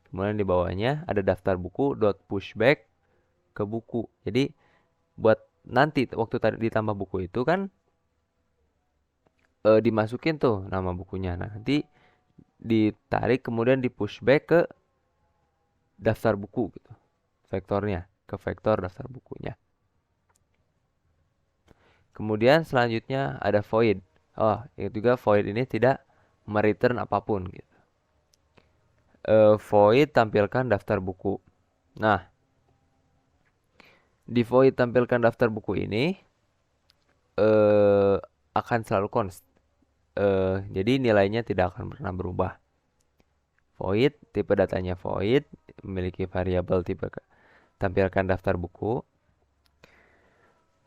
S1: Kemudian di bawahnya ada daftar buku .pushback ke buku. Jadi buat nanti waktu tadi ditambah buku itu kan dimasukin tuh nama bukunya. Nah, nanti ditarik kemudian di pushback ke daftar buku gitu. Vektornya ke vektor daftar bukunya. Kemudian selanjutnya ada void. Oh, yang juga void ini tidak mereturn apapun gitu. Void tampilkan daftar buku. Nah, di void tampilkan daftar buku ini akan selalu const. Jadi nilainya tidak akan pernah berubah. Void, tipe datanya void, memiliki variabel tipe tampilkan daftar buku.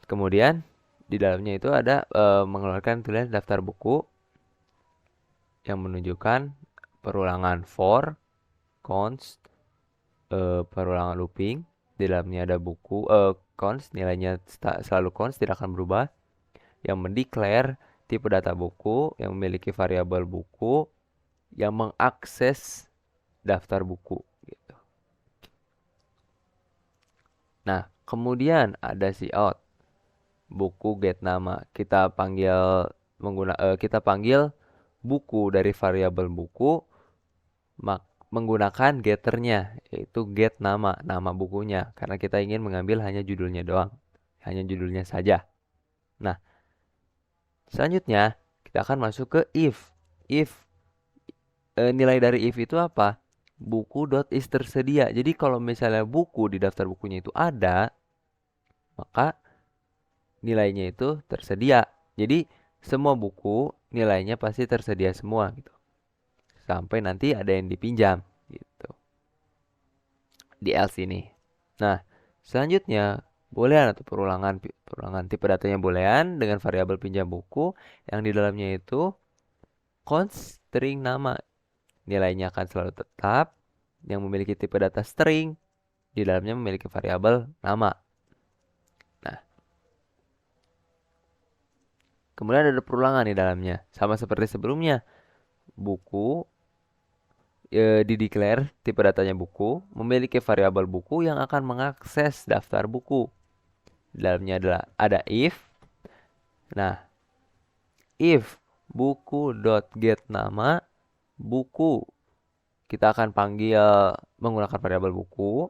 S1: Kemudian di dalamnya itu ada mengeluarkan tulisan daftar buku yang menunjukkan perulangan for, const, perulangan looping. Di dalamnya ada buku const, nilainya selalu const, tidak akan berubah. Yang mendeklar tipe data buku yang memiliki variabel buku yang mengakses daftar buku gitu. Nah, kemudian ada si out buku get nama. Kita panggil buku dari variabel buku menggunakan getternya, yaitu get nama bukunya, karena kita ingin mengambil hanya judulnya doang, hanya judulnya saja. Nah, selanjutnya kita akan masuk ke if. Nilai dari if itu apa?
S4: buku.is tersedia. Jadi kalau misalnya buku di daftar bukunya itu ada, maka nilainya itu tersedia. Jadi semua buku nilainya pasti tersedia semua gitu. Sampai nanti ada yang dipinjam gitu. Di else ini. Nah, selanjutnya boolean atau perulangan tipe datanya boolean dengan variabel pinjam buku yang di dalamnya itu const string nama. Nilainya akan selalu tetap yang memiliki tipe data string di dalamnya memiliki variabel nama. Nah, kemudian ada perulangan di dalamnya. Sama seperti sebelumnya, buku dideklar tipe datanya buku memiliki variabel buku yang akan mengakses daftar buku. Di dalamnya adalah ada if. Nah, if buku.get nama buku, kita akan panggil menggunakan variabel buku.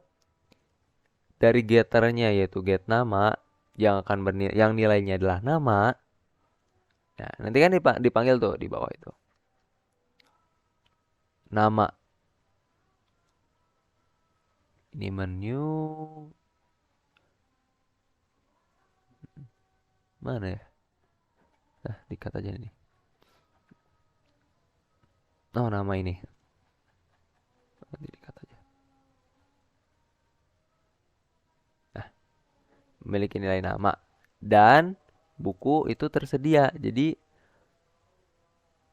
S4: Dari getternya yaitu get nama yang yang nilainya adalah nama. Nah, nanti kan dipanggil tuh di bawah itu. Nama. Ini menu. Mana ya? Nah, dikat aja nih. Oh, nama ini. Nanti dikat aja. Nah, memiliki nilai nama. Dan buku itu tersedia. Jadi,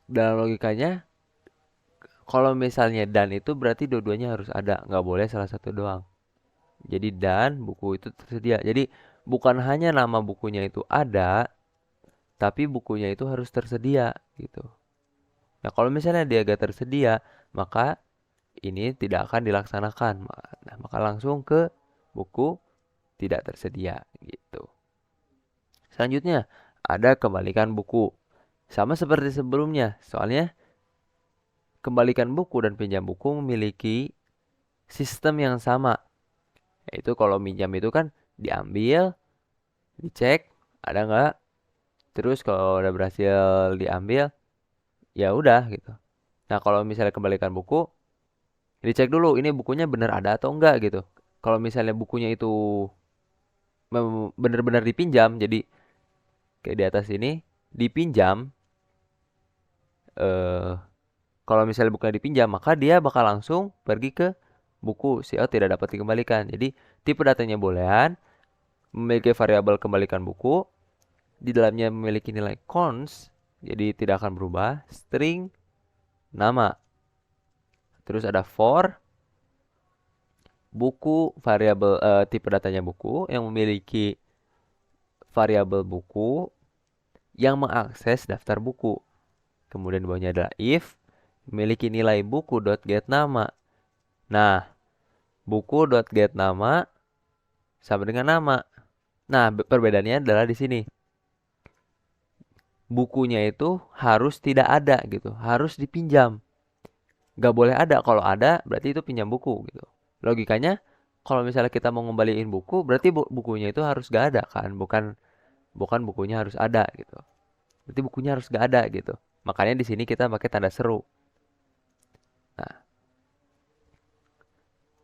S4: dalam logikanya, kalau misalnya dan itu berarti dua-duanya harus ada. Nggak boleh salah satu doang. Jadi dan buku itu tersedia. Jadi bukan hanya nama bukunya itu ada, tapi bukunya itu harus tersedia gitu. Nah, kalau misalnya dia gak tersedia, maka ini tidak akan dilaksanakan. Nah, maka langsung ke buku tidak tersedia gitu. Selanjutnya, ada kembalikan buku. Sama seperti sebelumnya, soalnya kembalikan buku dan pinjam buku memiliki sistem yang sama. Yaitu kalau minjam itu kan diambil, dicek, ada nggak? Terus kalau udah berhasil diambil, ya udah gitu. Nah, kalau misalnya kembalikan buku, dicek dulu ini bukunya bener ada atau enggak gitu. Kalau misalnya bukunya itu bener-bener dipinjam, jadi kayak di atas ini dipinjam, eh kalau misalnya bukunya dipinjam, maka dia bakal langsung pergi ke buku CO tidak dapat dikembalikan. Jadi tipe datanya boolean memiliki variabel kembalikan buku, di dalamnya memiliki nilai const, jadi tidak akan berubah, string nama. Terus ada for buku variabel tipe datanya buku yang memiliki variabel buku yang mengakses daftar buku. Kemudian di bawahnya adalah if memiliki nilai buku.get nama. Nah, buku.get nama sama dengan nama. Nah, perbedaannya adalah di sini. Bukunya itu harus tidak ada gitu, harus dipinjam. Gak boleh ada, kalau ada berarti itu pinjam buku gitu. Logikanya kalau misalnya kita mau ngembaliin buku, berarti bukunya itu harus gak ada kan, bukan bukunya harus ada gitu. Berarti bukunya harus gak ada gitu. Makanya di sini kita pakai tanda seru. Nah,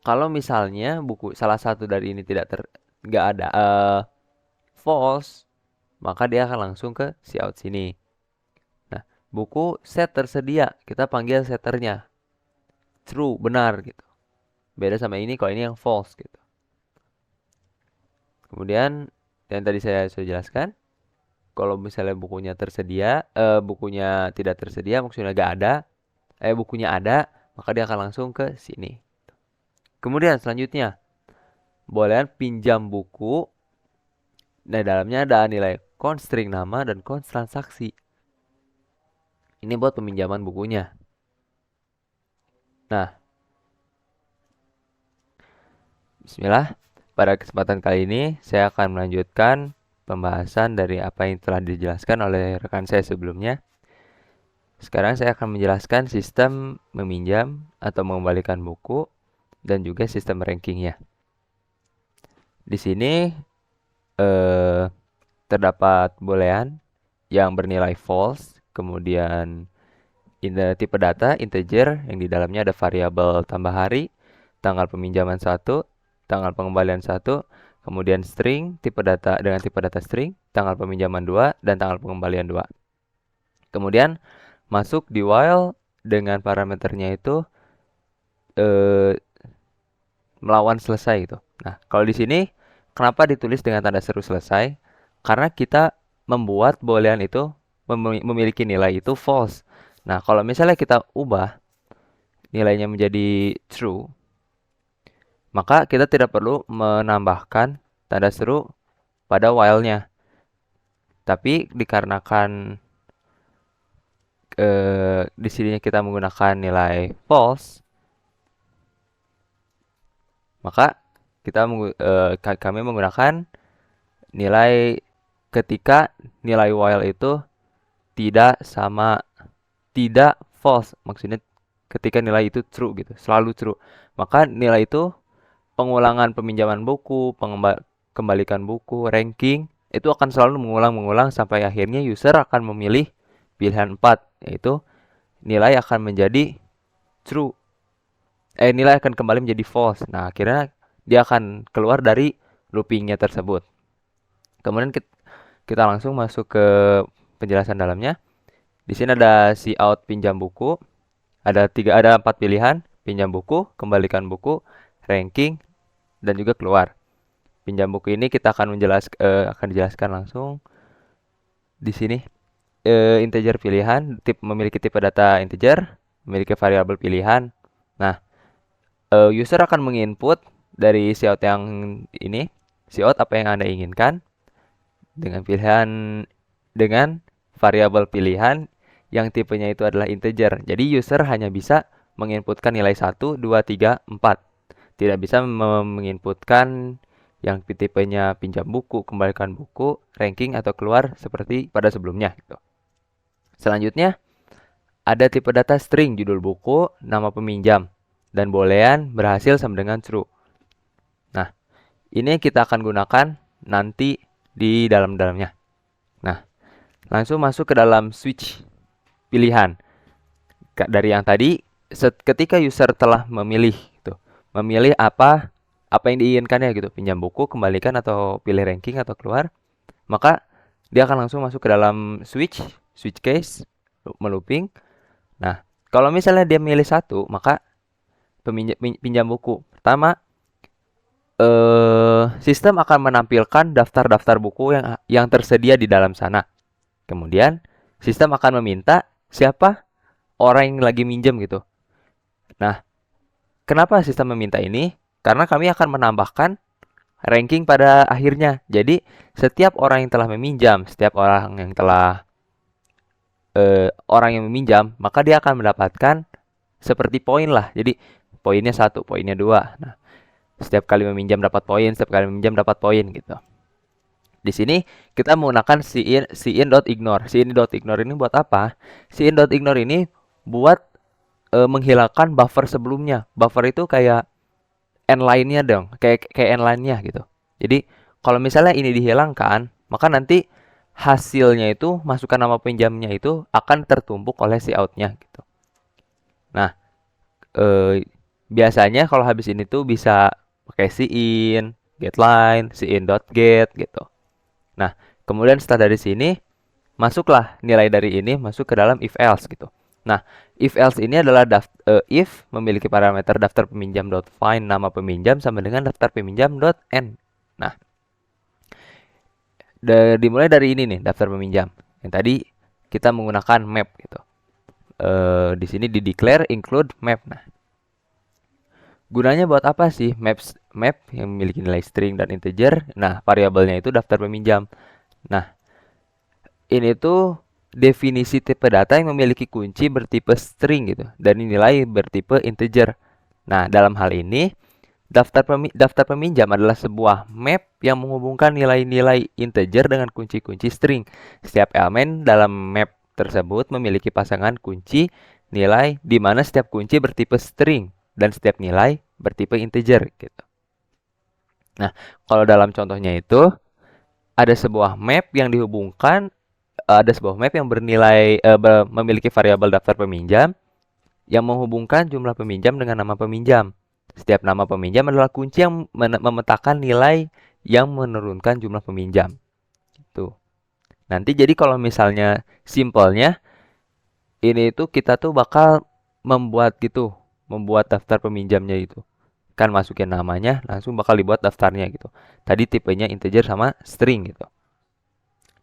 S4: kalau misalnya buku salah satu dari ini gak ada false, maka dia akan langsung ke cout sini. Nah, buku set tersedia, kita panggil setternya true, benar gitu. Beda sama ini kalau ini yang false gitu. Kemudian yang tadi saya sudah jelaskan, kalau misalnya bukunya tersedia, bukunya tidak tersedia, maksudnya gak ada, bukunya ada, maka dia akan langsung ke sini. Kemudian selanjutnya, boolean pinjam buku. Nah, dalamnya ada nilai const string nama dan const transaksi. Ini buat peminjaman bukunya. Nah, bismillah. Pada kesempatan kali ini, saya akan melanjutkan pembahasan dari apa yang telah dijelaskan oleh rekan saya sebelumnya. Sekarang saya akan menjelaskan sistem meminjam atau mengembalikan buku dan juga sistem rankingnya. Di sini terdapat boolean yang bernilai false, kemudian tipe data integer yang di dalamnya ada variabel tambah hari, tanggal peminjaman 1, tanggal pengembalian 1, kemudian string tipe data dengan tipe data string, tanggal peminjaman 2 dan tanggal pengembalian 2. Kemudian masuk di while dengan parameternya itu melawan selesai gitu. Nah, kalau di sini kenapa ditulis dengan tanda seru selesai? Karena kita membuat boolean itu memiliki nilai itu false. Nah, kalau misalnya kita ubah nilainya menjadi true, maka kita tidak perlu menambahkan tanda seru pada while-nya. Tapi dikarenakan di sini kita menggunakan nilai false, maka kami menggunakan nilai ketika nilai while itu tidak false, maksudnya ketika nilai itu true gitu, selalu true, maka nilai itu pengulangan peminjaman buku, kembalikan buku, ranking itu akan selalu mengulang sampai akhirnya user akan memilih pilihan 4, yaitu nilai akan menjadi true. Nilai akan kembali menjadi false. Nah, akhirnya dia akan keluar dari loopingnya tersebut. Kemudian kita langsung masuk ke penjelasan dalamnya. Di sini ada cout pinjam buku. Ada 4 pilihan, pinjam buku, kembalikan buku, ranking, dan juga keluar. Pinjam buku ini kita akan dijelaskan langsung di sini. Integer pilihan, memiliki tipe data integer, memiliki variabel pilihan. Nah, user akan menginput dari cout yang ini, cout apa yang Anda inginkan dengan variabel pilihan yang tipenya itu adalah integer. Jadi user hanya bisa menginputkan nilai 1, 2, 3, 4. Tidak bisa menginputkan yang tipenya pinjam buku, kembalikan buku, ranking, atau keluar seperti pada sebelumnya gitu. Selanjutnya ada tipe data string, judul buku, nama peminjam, dan boolean berhasil sama dengan true. Nah, ini kita akan gunakan nanti di dalamnya. Nah, langsung masuk ke dalam switch pilihan. Dari yang tadi, ketika user telah memilih apa yang diinginkannya gitu, pinjam buku, kembalikan, atau pilih ranking, atau keluar, maka dia akan langsung masuk ke dalam switch case, melooping. Nah, kalau misalnya dia milih 1, maka pinjam buku pertama, sistem akan menampilkan daftar-daftar buku yang tersedia di dalam sana. Kemudian sistem akan meminta siapa orang yang lagi minjem gitu. Nah, kenapa sistem meminta ini? Karena kami akan menambahkan ranking pada akhirnya. Jadi setiap orang yang telah meminjam, setiap orang yang meminjam, maka dia akan mendapatkan seperti poin lah. Jadi poinnya 1, poinnya 2. Nah, setiap kali meminjam dapat poin, setiap kali meminjam dapat poin gitu. Di sini kita menggunakan cin.ignore. Cin.ignore ini buat apa? Cin.ignore ini buat menghilangkan buffer sebelumnya. Buffer itu kayak endline-nya dong, kayak endline-nya gitu. Jadi kalau misalnya ini dihilangkan, maka nanti hasilnya itu, masukan nama pinjamnya itu akan tertumpuk oleh cout-nya gitu. Nah, biasanya kalau habis ini tuh bisa pakai cin, getLine, cin.get gitu. Nah, kemudian setelah dari sini, masuklah nilai dari ini masuk ke dalam if else gitu. Nah, if else ini adalah if memiliki parameter daftar peminjam.find nama peminjam sama dengan daftar peminjam.end. Nah, dimulai dari ini nih, daftar peminjam. Yang tadi kita menggunakan map gitu. Di sini di declare include map. Nah, gunanya buat apa sih map yang memiliki nilai string dan integer? Nah, variabelnya itu daftar peminjam. Nah, ini tuh definisi tipe data yang memiliki kunci bertipe string gitu dan nilai bertipe integer. Nah, dalam hal ini daftar peminjam adalah sebuah map yang menghubungkan nilai-nilai integer dengan kunci-kunci string. Setiap elemen dalam map tersebut memiliki pasangan kunci nilai di mana setiap kunci bertipe string dan setiap nilai bertipe integer gitu. Nah, kalau dalam contohnya itu ada sebuah map yang dihubungkan ada sebuah map yang memiliki variabel daftar peminjam yang menghubungkan jumlah peminjam dengan nama peminjam. Setiap nama peminjam adalah kunci yang memetakan nilai yang menurunkan jumlah peminjam. Gitu. Nanti jadi kalau misalnya simpelnya ini itu kita tuh bakal membuat daftar peminjamnya itu. Kan masukin namanya, langsung bakal dibuat daftarnya gitu. Tadi tipenya integer sama string gitu.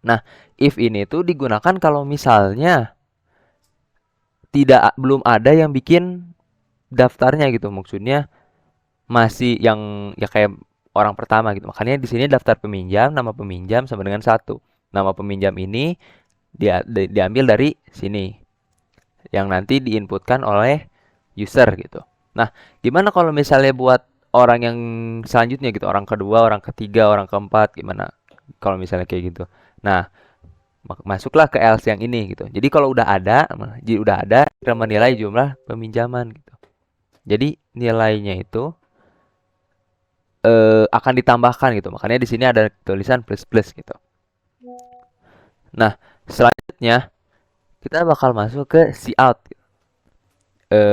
S4: Nah, if ini tuh digunakan kalau misalnya belum ada yang bikin daftarnya gitu. Maksudnya masih yang ya kayak orang pertama gitu. Makanya di sini daftar peminjam, nama peminjam sama dengan 1. Nama peminjam ini diambil dari sini yang nanti diinputkan oleh user gitu. Nah, gimana kalau misalnya buat orang yang selanjutnya gitu, orang kedua, orang ketiga, orang keempat, gimana kalau misalnya kayak gitu. Nah, masuklah ke else yang ini gitu. Jadi kalau udah ada, kita menilai jumlah peminjaman gitu. Jadi nilainya itu akan ditambahkan gitu. Makanya di sini ada tulisan plus plus gitu. Nah, selanjutnya kita bakal masuk ke cout.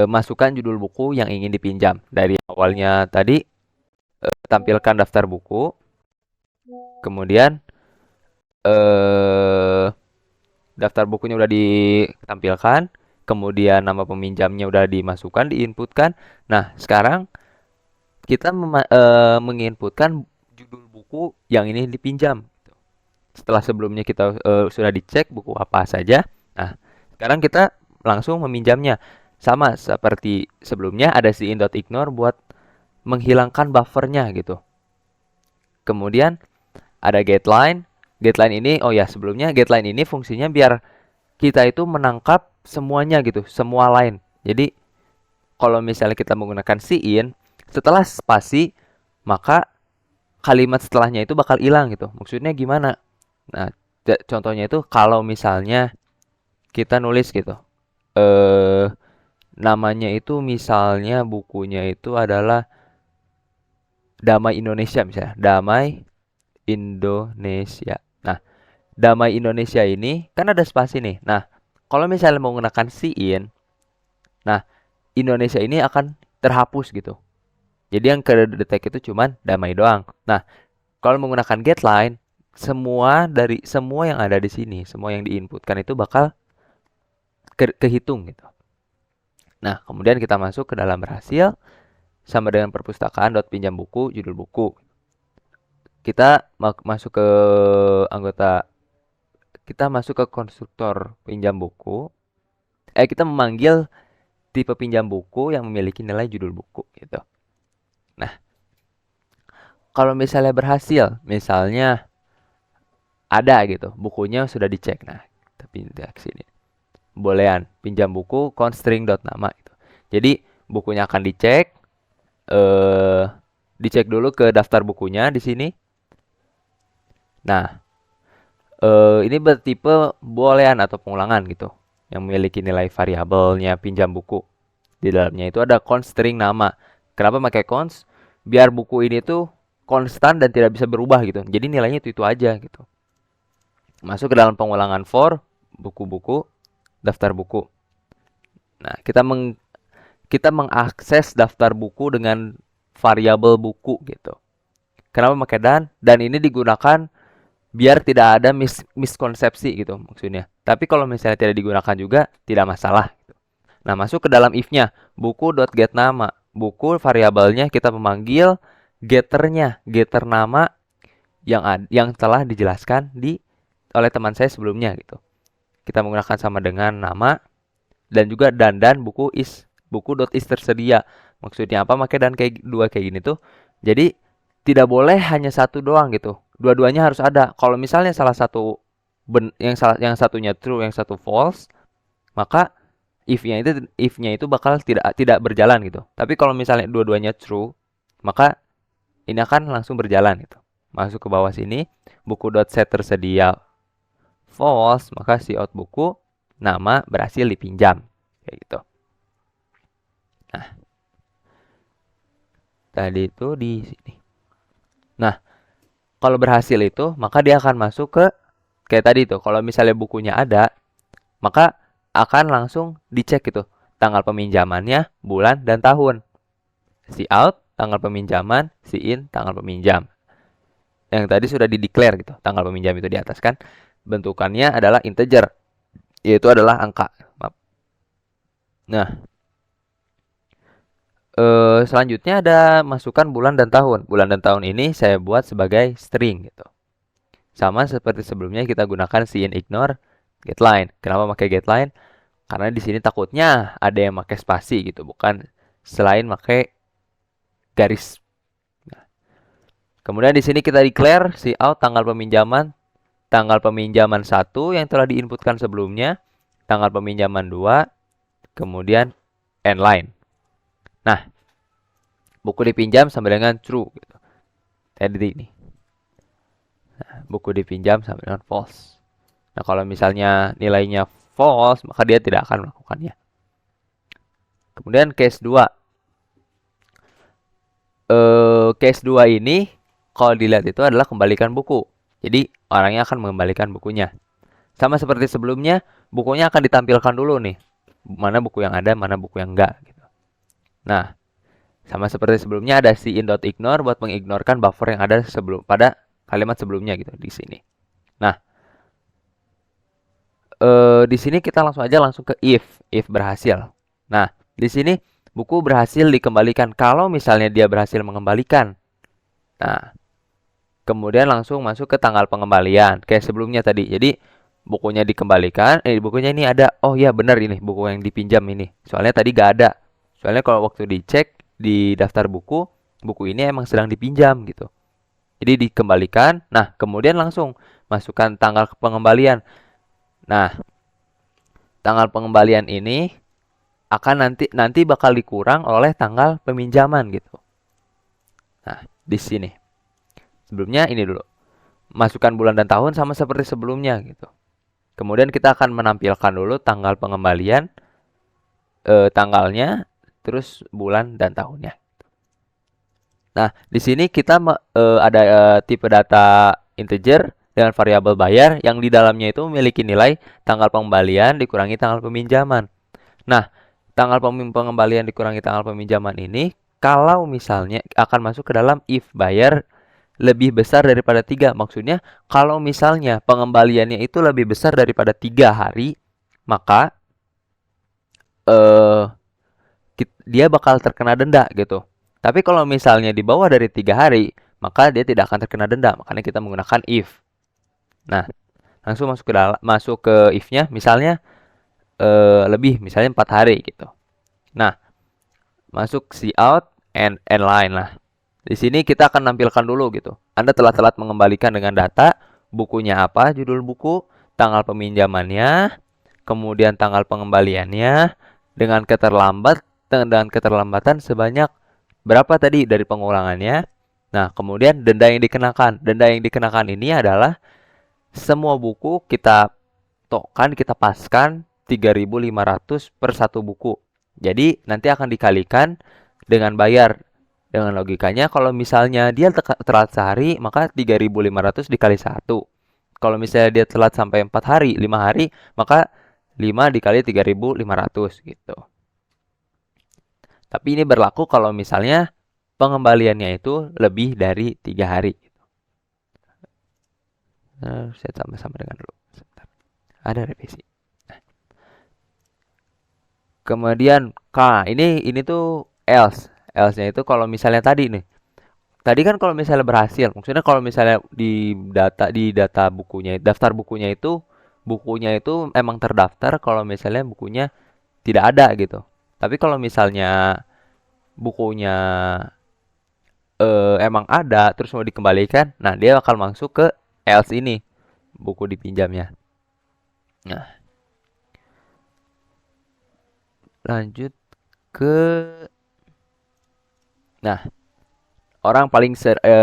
S4: Masukkan judul buku yang ingin dipinjam. Dari awalnya tadi tampilkan daftar buku, kemudian daftar bukunya udah ditampilkan, kemudian nama peminjamnya udah dimasukkan, diinputkan. Nah, sekarang kita menginputkan judul buku yang ini dipinjam. Setelah sebelumnya kita sudah dicek buku apa saja. Nah, sekarang kita langsung meminjamnya. Sama seperti sebelumnya ada si in.ignore buat menghilangkan buffernya gitu. Kemudian ada getLine. GetLine ini, oh ya sebelumnya getLine ini fungsinya biar kita itu menangkap semuanya gitu, semua line. Jadi kalau misalnya kita menggunakan cin, setelah spasi, maka kalimat setelahnya itu bakal hilang gitu. Maksudnya gimana? Nah, contohnya itu kalau misalnya kita nulis gitu. Namanya itu misalnya bukunya itu adalah Damai Indonesia misalnya. Damai Indonesia. Nah, Damai Indonesia ini kan ada spasi nih. Nah, kalau misalnya menggunakan cin, nah Indonesia ini akan terhapus gitu. Jadi yang kedetek itu cuman damai doang. Nah, kalau menggunakan getLine, semua yang ada di sini, semua yang diinputkan itu bakal kehitung gitu. Nah, kemudian kita masuk ke dalam berhasil sama dengan perpustakaan pinjam buku, judul buku. Kita masuk ke kita masuk ke konstruktor pinjam buku. Kita memanggil tipe pinjam buku yang memiliki nilai judul buku gitu. Nah, kalau misalnya berhasil, misalnya ada gitu, bukunya sudah dicek. Nah, tapi di sini bolehan pinjam buku constring.nama gitu. Jadi bukunya akan dicek, dicek dulu ke daftar bukunya di sini. Nah, ini bertipe boolean atau pengulangan gitu, yang memiliki nilai variabelnya pinjam buku. Di dalamnya itu ada constring nama. Kenapa pakai const? Biar buku ini tuh konstan dan tidak bisa berubah gitu. Jadi nilainya itu aja gitu. Masuk ke dalam pengulangan for buku-buku, daftar buku. Nah, kita mengakses daftar buku dengan variabel buku gitu. Kenapa pakai dan? Dan ini digunakan biar tidak ada miskonsepsi gitu maksudnya. Tapi kalau misalnya tidak digunakan juga tidak masalah. Nah, masuk ke dalam if-nya, buku.getNama. Buku variabelnya kita memanggil getternya, getter nama yang telah dijelaskan oleh teman saya sebelumnya gitu. Kita menggunakan sama dengan nama dan juga dan buku.is tersedia. Maksudnya apa? Pakai dan kayak dua kayak gini tuh. Jadi tidak boleh hanya satu doang gitu. Dua-duanya harus ada. Kalau misalnya salah satu yang satunya true, yang satu false, maka if-nya itu bakal tidak berjalan gitu. Tapi kalau misalnya dua-duanya true, maka ini akan langsung berjalan gitu. Masuk ke bawah sini, buku.set tersedia false, maka out buku nama berhasil dipinjam kayak gitu. Nah, tadi itu di sini. Nah, kalau berhasil itu, maka dia akan masuk ke kayak tadi tuh, kalau misalnya bukunya ada, maka akan langsung dicek gitu tanggal peminjamannya, bulan dan tahun. Si out tanggal peminjaman, si in tanggal peminjam. Yang tadi sudah di-declare gitu, tanggal peminjam itu di atas kan. Bentukannya adalah integer, yaitu adalah angka. Maaf. Nah, selanjutnya ada masukkan bulan dan tahun. Bulan dan tahun ini saya buat sebagai string gitu. Sama seperti sebelumnya kita gunakan sin ignore getLine. Kenapa pakai getLine? Karena di sini takutnya ada yang pakai spasi gitu, bukan selain pakai garis. Nah, kemudian di sini kita declare si out tanggal peminjaman 1 yang telah diinputkan sebelumnya, tanggal peminjaman 2, kemudian end line. Nah, buku dipinjam sama dengan true gitu. Tadi ini. Nah, buku dipinjam sama dengan false. Nah, kalau misalnya nilainya false, maka dia tidak akan melakukannya. Kemudian case 2. Case 2 ini kalau dilihat itu adalah kembalikan buku. Jadi, orangnya akan mengembalikan bukunya. Sama seperti sebelumnya, bukunya akan ditampilkan dulu nih. Mana buku yang ada, mana buku yang enggak gitu. Nah, sama seperti sebelumnya ada sin.ignore buat mengignorkan buffer yang ada pada kalimat sebelumnya gitu di sini. Nah, di sini kita langsung ke if berhasil. Nah, di sini buku berhasil dikembalikan kalau misalnya dia berhasil mengembalikan. Nah, kemudian langsung masuk ke tanggal pengembalian kayak sebelumnya tadi. Jadi bukunya dikembalikan, bukunya ini ada. Oh ya benar ini buku yang dipinjam ini. Soalnya tadi gak ada. Soalnya kalau waktu dicek di daftar buku, buku ini emang sedang dipinjam gitu. Jadi dikembalikan. Nah, kemudian langsung masukkan tanggal pengembalian. Nah, tanggal pengembalian ini akan nanti bakal dikurang oleh tanggal peminjaman gitu. Nah, di sini. Sebelumnya ini dulu. Masukkan bulan dan tahun sama seperti sebelumnya gitu. Kemudian kita akan menampilkan dulu tanggal pengembalian, tanggalnya, terus bulan dan tahunnya. Nah, di sini kita ada tipe data integer dengan variabel bayar yang di dalamnya itu memiliki nilai tanggal pengembalian dikurangi tanggal peminjaman. Nah, tanggal pengembalian dikurangi tanggal peminjaman ini kalau misalnya akan masuk ke dalam if bayar lebih besar daripada 3. Maksudnya kalau misalnya pengembaliannya itu lebih besar daripada 3 hari, maka dia bakal terkena denda gitu. Tapi kalau misalnya di bawah dari 3 hari, maka dia tidak akan terkena denda. Makanya kita menggunakan if. Nah, langsung masuk ke if-nya misalnya lebih misalnya 4 hari gitu. Nah, masuk cout and line lah. Di sini kita akan nampilkan dulu gitu. Anda telat mengembalikan dengan data, bukunya apa, judul buku, tanggal peminjamannya, kemudian tanggal pengembaliannya, dengan keterlambatan sebanyak berapa tadi dari pengulangannya. Nah, kemudian denda yang dikenakan. Denda yang dikenakan ini adalah semua buku kita paskan 3.500 per satu buku. Jadi nanti akan dikalikan dengan bayar. Dengan logikanya kalau misalnya dia telat sehari, maka 3.500 dikali 1. Kalau misalnya dia telat sampai 4 hari, 5 hari, maka 5 dikali 3.500 gitu. Tapi ini berlaku kalau misalnya pengembaliannya itu lebih dari 3 hari. Nah, saya sama-sama dengan dulu. Sebentar. Ada revisi. Nah. Kemudian ini tuh else. Else-nya itu kalau misalnya tadi nih. Tadi kan kalau misalnya berhasil, maksudnya kalau misalnya di data bukunya, daftar bukunya itu emang terdaftar kalau misalnya bukunya tidak ada gitu. Tapi kalau misalnya bukunya emang ada terus mau dikembalikan, nah dia bakal masuk ke else ini, buku dipinjamnya. Nah, lanjut ke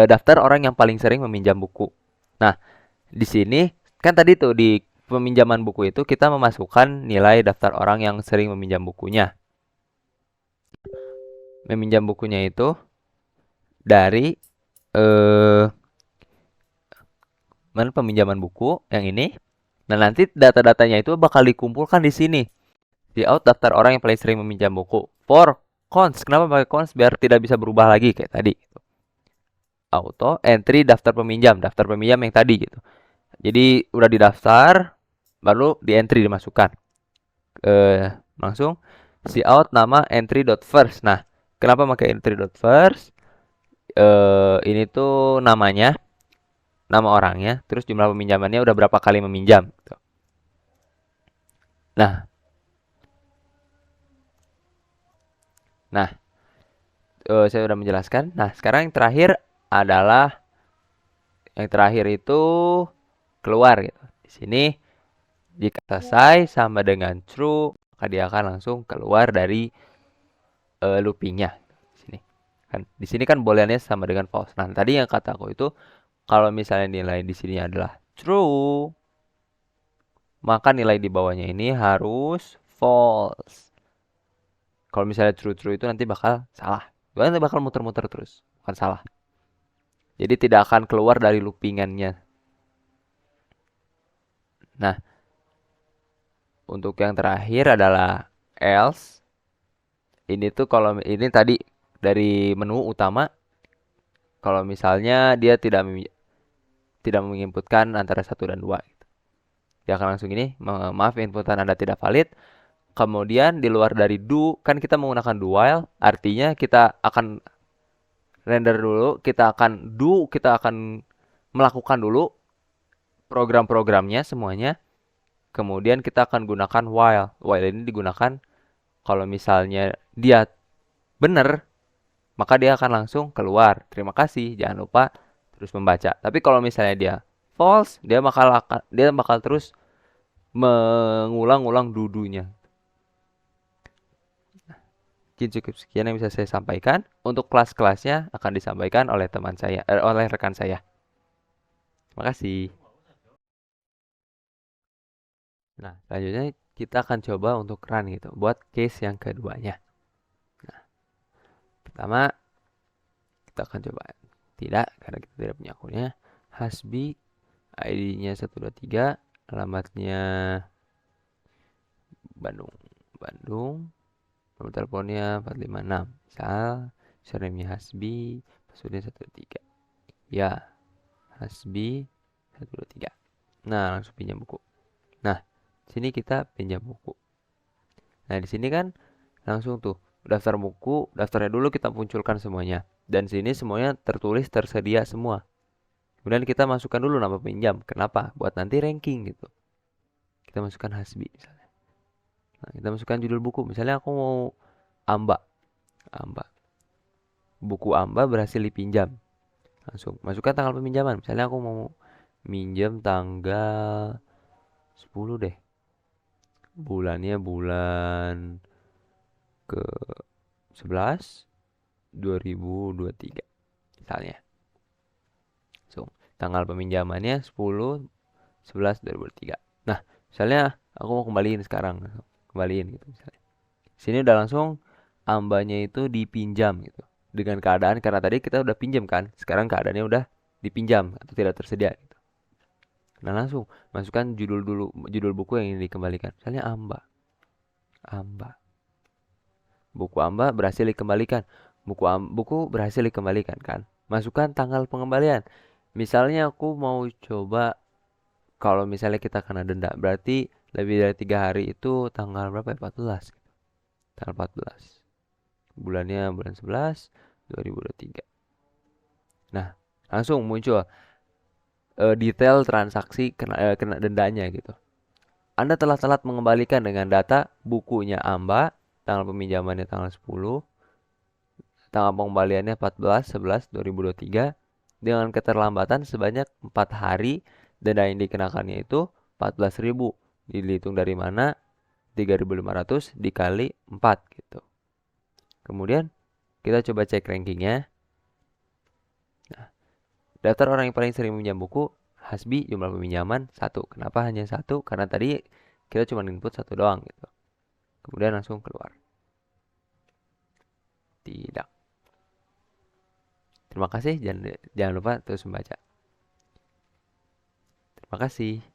S4: daftar orang yang paling sering meminjam buku. Nah, di sini kan tadi tuh di peminjaman buku itu kita memasukkan nilai daftar orang yang sering meminjam bukunya. Meminjam bukunya itu dari peminjaman buku yang ini. Nah, nanti data-datanya itu bakal dikumpulkan di sini. Di out daftar orang yang paling sering meminjam buku. For cons, kenapa pakai cons? Biar tidak bisa berubah lagi kayak tadi. Auto entry daftar peminjam yang tadi gitu. Jadi udah didaftar, baru di entry dimasukkan. Langsung si out nama entry dot first. Nah, kenapa pakai entry dot first? Ini tuh namanya, nama orangnya, terus jumlah peminjamannya udah berapa kali meminjam. Gitu. Nah, nah, saya udah menjelaskan. Nah, sekarang yang terakhir itu keluar gitu. Di sini jika selesai sama dengan true, maka dia akan langsung keluar dari loopingnya. Sini kan, di sini kan booleannya sama dengan false. Nah, tadi yang kata aku itu kalau misalnya nilai di sini adalah true, maka nilai di bawahnya ini harus false. Kalau misalnya true itu nanti bakal salah. Nanti bakal muter-muter terus, bukan salah. Jadi tidak akan keluar dari loopingannya. Nah, untuk yang terakhir adalah else. Ini tuh kalau ini tadi dari menu utama, kalau misalnya dia tidak menginputkan antara 1 dan 2 gitu. Dia akan langsung ini, maaf inputan Anda tidak valid. Kemudian di luar dari do, kan kita menggunakan do while, artinya kita akan render dulu, kita akan melakukan dulu program-programnya semuanya. Kemudian kita akan gunakan while. While ini digunakan kalau misalnya dia benar, maka dia akan langsung keluar. Terima kasih, jangan lupa terus membaca. Tapi kalau misalnya dia false, dia bakal terus mengulang-ulang dudunya. Mungkin cukup sekian yang bisa saya sampaikan. Untuk kelas-kelasnya akan disampaikan oleh oleh rekan saya. Terima kasih. Nah, selanjutnya kita akan coba untuk run gitu, buat case yang keduanya. Nah, pertama kita akan coba tidak, karena kita tidak punya akunnya. Hasbi, ID-nya 123, alamatnya Bandung, nomor teleponnya 456. Misal, username-nya Hasbi, passwordnya 123. Ya, Hasbi 123. Nah, langsung pinjam buku. Nah, sini kita pinjam buku. Nah, di sini kan langsung tuh daftar buku, daftarnya dulu kita munculkan semuanya. Dan sini semuanya tertulis tersedia semua. Kemudian kita masukkan dulu nama pinjam. Kenapa? Buat nanti ranking gitu. Kita masukkan Hasbi misalnya. Nah, kita masukkan judul buku. Misalnya aku mau Amba. Amba. Buku Amba berhasil dipinjam. Langsung masukkan tanggal peminjaman. Misalnya aku mau minjam tanggal 10 deh. Bulannya bulan ke 11 2023 misalnya. So, tanggal peminjamannya 10 11 2023. Nah, misalnya aku mau kembaliin sekarang. Kembaliin gitu misalnya. Sini udah langsung ambanya itu dipinjam gitu. Dengan keadaan karena tadi kita udah pinjam kan. Sekarang keadaannya udah dipinjam atau tidak tersedia gitu. Nah, langsung masukkan judul buku yang ingin dikembalikan. Misalnya Amba. Amba. Buku Amba berhasil dikembalikan. Buku berhasil dikembalikan kan. Masukkan tanggal pengembalian. Misalnya aku mau coba, kalau misalnya kita kena denda, berarti lebih dari 3 hari itu tanggal berapa ya? 14. Tanggal 14. Bulannya bulan 11 2023. Nah, langsung muncul detail transaksi kena dendanya gitu. Anda telah telat mengembalikan dengan data bukunya Amba, tanggal peminjamannya tanggal 10, tanggal pengembaliannya 14/11/2023 dengan keterlambatan sebanyak 4 hari. Denda yang dikenakannya itu 14.000. Dihitung dari mana? 3.500 dikali 4 gitu. Kemudian kita coba cek rankingnya. Nah, daftar orang yang paling sering meminjam buku, Hasbi, jumlah peminjaman 1. Kenapa hanya 1? Karena tadi kita cuma input 1 doang gitu. Kemudian langsung keluar. Tidak. Terima kasih, jangan lupa terus membaca. Makasih.